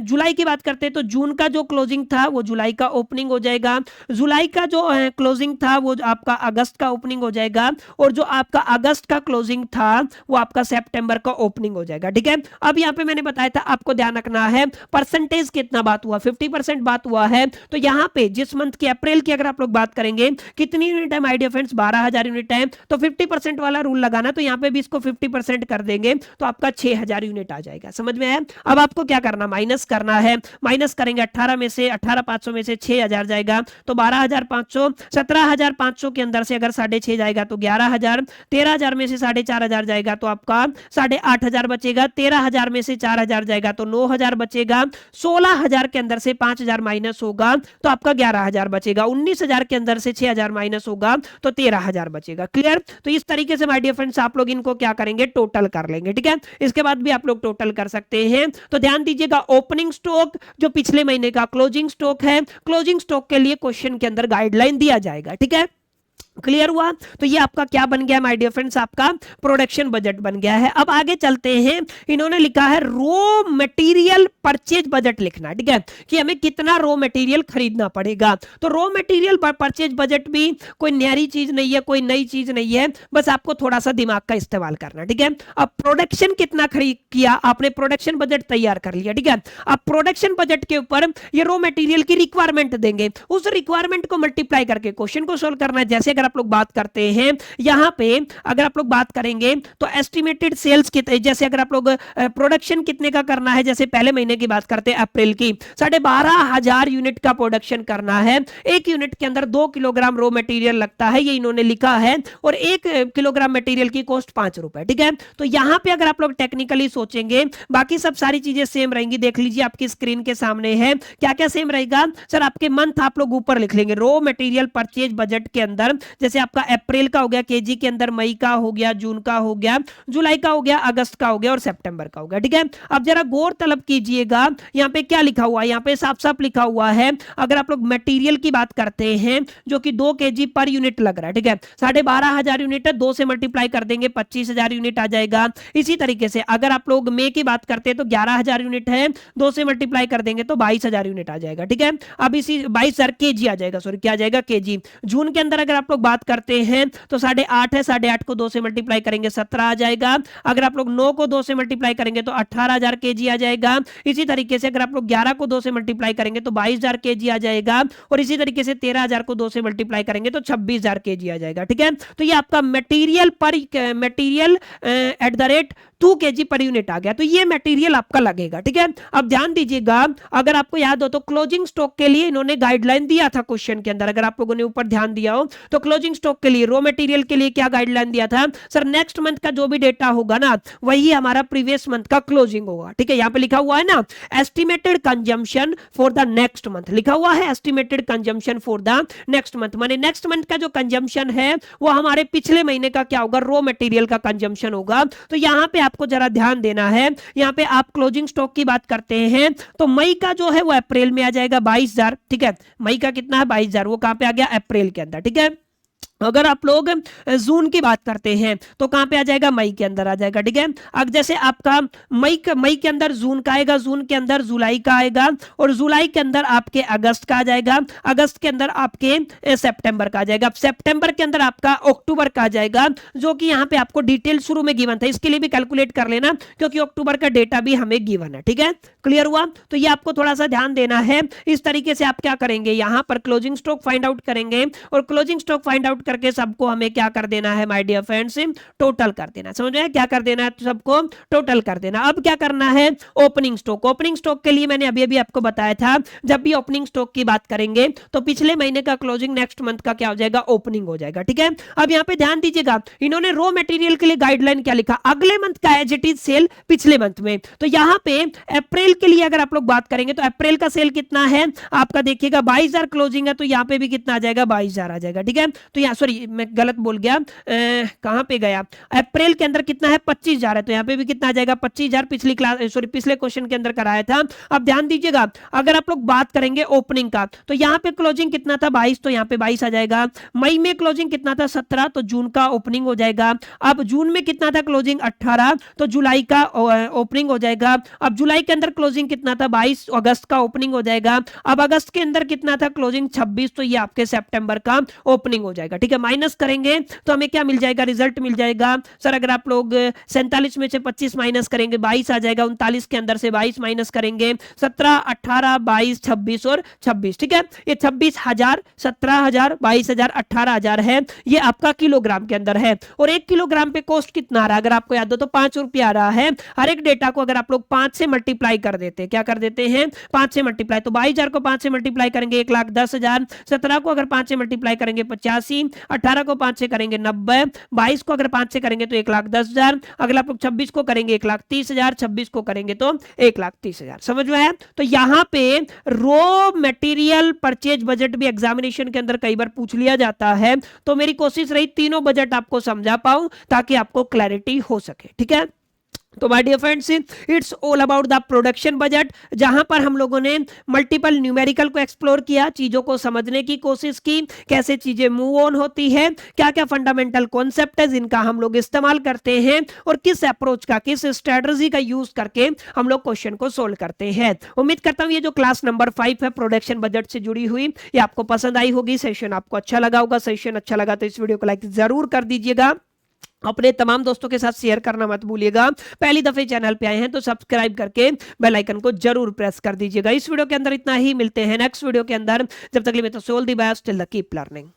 A: जुलाई की बात करते हैं तो जून का जो क्लोजिंग था वो जुलाई का ओपनिंग हो जाएगा। जुलाई का जो क्लोजिंग था वो आपका अगस्त का ओपनिंग हो जाएगा, और जो आपका अगस्त का क्लोजिंग था वो आपका सितंबर का ओपनिंग हो जाएगा। ठीक है, अब यहां पे मैंने बताया था आपको ध्यान रखना है परसेंटेज कितना बात हुआ, 50% बात हुआ है। तो यहां पे जिस मंथ की, अप्रैल की अगर आप लोग बात करेंगे, कितनी यूनिट है माय डियर फ्रेंड्स, 12,000 यूनिट है, तो 50% वाला रूल लगाना, तो यहां पे भी इसको 50% कर देंगे तो आपका 6,000 यूनिट आ जाएगा। समझ में आया? अब आपको क्या करना, माइनस करना है। माइनस करेंगे 18 में से, 18,500 में से 6,000 जाएगा तो 12,500, 17,500 के अंदर से अगर 6,500 जाएगा तो 11,000, 13,000 में से 4,500 जाएगा तो आपका 8,500 बचेगा, 13,000 में से 4,000 जाएगा तो 9,000 बचेगा, 16,000 के अंदर से 5,000 माइनस होगा तो आपका 11,000 बचेगा, 19,000 के अंदर से 6,000 माइनस होगा तो 13,000 बचेगा। क्लियर? तो इस तरीके से माय डियर फ्रेंड्स आप लोग इनको क्या करेंगे, टोटल कर लेंगे। ठीक है, इसके बाद भी आप लोग टोटल कर सकते हैं। तो ध्यान दीजिएगा, ओपनिंग स्टॉक जो पिछले महीने का क्लोजिंग स्टॉक है, क्लोजिंग स्टॉक के लिए क्वेश्चन के अंदर गाइडलाइन दिया जाएगा। ठीक है, क्लियर हुआ? तो ये आपका क्या बन गया माय डियर फ्रेंड्स, आपका प्रोडक्शन बजट बन गया है। अब आगे चलते हैं, इन्होंने लिखा है रॉ मटेरियल परचेज बजट लिखना। ठीक है, कि हमें कितना रॉ मटेरियल खरीदना पड़ेगा। तो रॉ मटेरियल परचेज बजट भी कोई नई चीज नहीं है, कोई नई चीज नहीं है, बस आपको थोड़ा सा दिमाग का इस्तेमाल करना। ठीक है, अब प्रोडक्शन कितना खरीद किया आपने, प्रोडक्शन बजट तैयार कर लिया। ठीक है, अब प्रोडक्शन बजट के ऊपर ये रॉ मटेरियल की रिक्वायरमेंट देंगे, उस रिक्वायरमेंट को मल्टीप्लाई करके क्वेश्चन को सोल्व करना है। जैसे अगर आप लोग बात करते हैं यहां पे, अगर आप लोग बात करेंगे तो एस्टिमेटेड सेल्स कितने, जैसे अगर आप लोग प्रोडक्शन कितने का करना है, जैसे पहले महीने की बात करते हैं अप्रैल की, 12,500 यूनिट का प्रोडक्शन करना है। एक यूनिट के अंदर 2 किलोग्राम रॉ मटेरियल लगता है, ये इन्होंने लिखा है, और 1 किलोग्राम मटेरियल की कॉस्ट 5 रुपए। ठीक है, तो यहां पे अगर आप लोग टेक्निकली सोचेंगे, बाकी सब सारी चीजें सेम रहेंगी। देख लीजिए आपकी स्क्रीन के सामने है, क्या क्या सेम रहेगा सर, आपके मंथ आप लोग ऊपर लिख लेंगे। रॉ मटेरियल परचेज बजट के अंदर जैसे आपका अप्रैल का हो गया केजी के अंदर, मई का हो गया, जून का हो गया, जुलाई का हो गया, अगस्त का हो गया और सितंबर का हो गया। ठीक है, अब जरा गौर तलब कीजिएगा, यहां पे क्या लिखा हुआ है, यहां पे साफ साफ लिखा हुआ है, अगर आप लोग मटेरियल की बात करते हैं जो कि 2 केजी पर यूनिट लग रहा है। ठीक है, 12,500 यूनिट है, 2 से मल्टीप्लाई कर देंगे 25,000 यूनिट आ जाएगा। इसी तरीके से अगर आप लोग मई की बात करते हैं तो 11,000 यूनिट है, 2 से मल्टीप्लाई कर देंगे तो 22,000 यूनिट आ जाएगा। ठीक है, अब इसी 22,000 केजी आ जाएगा, सॉरी क्या आ जाएगा, केजी। जून के अंदर अगर आप लोग बात करते हैं तो 8.5 है, 8.5 को 2 से मल्टीप्लाई करेंगे 17 आ जाएगा। अगर आप लोग 9 को 2 से मल्टीप्लाई करेंगे तो 18,000 केजी आ जाएगा। इसी तरीके से अगर आप लोग 11 को 2 से मल्टीप्लाई करेंगे तो 22,000 केजी आ जाएगा, और इसी तरीके से 13,000 को 2 से मल्टीप्लाई करेंगे तो 26,000 केजी आ जाएगा। ठीक है, तो ये आपका material at the rate 2 kg per unit आ गया, तो ये मटेरियल आपका लगेगा। ठीक है, अब ध्यान दीजिएगा, अगर आपको याद हो तो क्लोजिंग स्टॉक के लिए इन्होंने गाइडलाइन दिया था क्वेश्चन के अंदर, अगर आप लोगों ने ऊपर ध्यान दिया हो तो क्लोजिंग स्टॉक के लिए रॉ मटेरियल के लिए क्या गाइडलाइन दिया था सर, नेक्स्ट मंथ का जो भी डेटा होगा ना वही हमारा प्रीवियस मंथ का क्लोजिंग होगा। ठीक है, यहां पे लिखा हुआ है ना estimated consumption for the next month, लिखा हुआ है estimated consumption for the next month, माने नेक्स्ट मंथ का जो कंजम्पशन है वो हमारे पिछले महीने का क्या होगा, रॉ मटेरियल का कंजम्पशन होगा। तो यहां पे आपको जरा ध्यान देना है, यहां पे आप क्लोजिंग स्टॉक की बात करते हैं तो मई का जो है वो अप्रैल में आ जाएगा 22,000। ठीक है, मई का कितना है 22,000, वो कहां पे आ गया, अप्रैल के अंदर। ठीक है, अगर आप लोग जून की बात करते हैं तो कहां पे आ जाएगा, मई के अंदर आ जाएगा। ठीक है, अब जैसे आपका मई के अंदर जून का आएगा, जून के अंदर जुलाई का आएगा, और जुलाई के अंदर आपके अगस्त का आ जाएगा, अगस्त के अंदर आपके सितंबर का आ जाएगा, अब सितंबर के अंदर आपका अक्टूबर का आ जाएगा, जो कि यहाँ पे आपको डिटेल शुरू में गिवन था, इसके लिए भी कैलकुलेट कर लेना क्योंकि अक्टूबर का डेटा भी हमें गिवन है। ठीक है, क्लियर हुआ? तो ये आपको थोड़ा सा ध्यान देना है। इस तरीके से आप क्या करेंगे, यहां पर क्लोजिंग स्टॉक फाइंड आउट करेंगे, और क्लोजिंग स्टॉक फाइंड आउट करके सबको हमें क्या कर देना है माय डियर फ्रेंड्स, टोटल कर देना। समझ में? क्या कर देना है, सबको टोटल कर देना। अब क्या करना है, ओपनिंग स्टॉक। ओपनिंग स्टॉक के लिए मैंने अभी अभी आपको बताया था, जब भी ओपनिंग स्टॉक की बात करेंगे तो पिछले महीने का क्लोजिंग नेक्स्ट मंथ का क्या हो जाएगा, ओपनिंग हो जाएगा। ठीक है, अब यहां पे ध्यान दीजिएगा, इन्होंने रॉ मटेरियल के लिए गाइडलाइन क्या लिखा, अगले मंथ का एज इट इज सेल पिछले मंथ में। तो यहां पे अप्रैल के लिए अगर आप लोग बात करेंगे तो अप्रैल का सेल कितना है आपका, देखिएगा 22,000 क्लोजिंग है, तो यहां पे भी कितना आ जाएगा, 22,000 आ जाएगा। ठीक है, तो यहाँ सॉरी मैं गलत बोल गया, कहां पे गया, अप्रैल के अंदर कितना है, 25,000 है, तो यहाँ पे भी कितना आ जाएगा, 25,000 पिछली क्लास सॉरी पिछले क्वेश्चन के अंदर कराया था। अब ध्यान दीजिएगा, अगर आप लोग बात करेंगे ओपनिंग का तो यहाँ पे क्लोजिंग कितना था, 22, तो यहाँ पे 22 आ जाएगा। मई में क्लोजिंग कितना था, 17, तो जून का ओपनिंग हो जाएगा। अब जून में कितना था क्लोजिंग, 18, तो जुलाई का ओपनिंग हो जाएगा। अब जुलाई के अंदर क्लोजिंग कितना था, 22, अगस्त का ओपनिंग हो जाएगा। अब अगस्त के अंदर कितना था क्लोजिंग, 26, तो ये आपके सितंबर का ओपनिंग हो जाएगा। ठीक है, माइनस करेंगे तो हमें क्या मिल जाएगा, रिजल्ट मिल जाएगा। सर अगर आप लोग 47 में से 25 माइनस करेंगे 22 आ जाएगा, 39 के अंदर से 22 माइनस करेंगे 17, 18, 22, 26 और 26। ठीक है, ये 26,000, 17,000, 22,000, 18,000 है, ये आपका किलोग्राम के अंदर है। और 1 किलोग्राम पे कॉस्ट कितना आ रहा है, अगर आपको याद हो तो 5 रुपया आ रहा है। हर एक डेटा को अगर आप लोग 5 से मल्टीप्लाई कर देते, क्या कर देते हैं, 5 से मल्टीप्लाई, तो 22,000 को 5 से मल्टीप्लाई करेंगे 1,10,000, 17 को अगर 5 से मल्टीप्लाई करेंगे 85, 18 को 5 से करेंगे 90, 22 को अगर 5 से करेंगे तो 1,10,000, अगर आप लोग 26 को करेंगे 1,30,000, 26 को करेंगे तो 1,30,000। समझ में आया? तो यहां पे रॉ मटेरियल परचेज बजट भी एग्जामिनेशन के अंदर कई बार पूछ लिया जाता है, तो मेरी कोशिश रही तीनों बजट आपको समझा पाऊं ताकि आपको क्लैरिटी हो सके। ठीक है, तो my dear friends, it's all about the production budget, जहां पर हम लोगों ने मल्टीपल न्यूमेरिकल को एक्सप्लोर किया, चीजों को समझने की कोशिश की, कैसे चीजें मूव ऑन होती है, क्या क्या फंडामेंटल कॉन्सेप्ट है जिनका हम लोग इस्तेमाल करते हैं, और किस अप्रोच का, किस स्ट्रेटजी का यूज करके हम लोग क्वेश्चन को सोल्व करते हैं। उम्मीद करता हूं ये जो क्लास नंबर 5 है प्रोडक्शन बजट से जुड़ी हुई, ये आपको पसंद आई होगी, सेशन आपको अच्छा लगा होगा। सेशन अच्छा लगा तो इस वीडियो को लाइक जरूर कर दीजिएगा, अपने तमाम दोस्तों के साथ शेयर करना मत भूलिएगा। पहली दफे चैनल पे आए हैं तो सब्सक्राइब करके बेल आइकन को जरूर प्रेस कर दीजिएगा। इस वीडियो के अंदर इतना ही, मिलते हैं नेक्स्ट वीडियो के अंदर, जब तक के लिए तो so all the best, till then keep learning.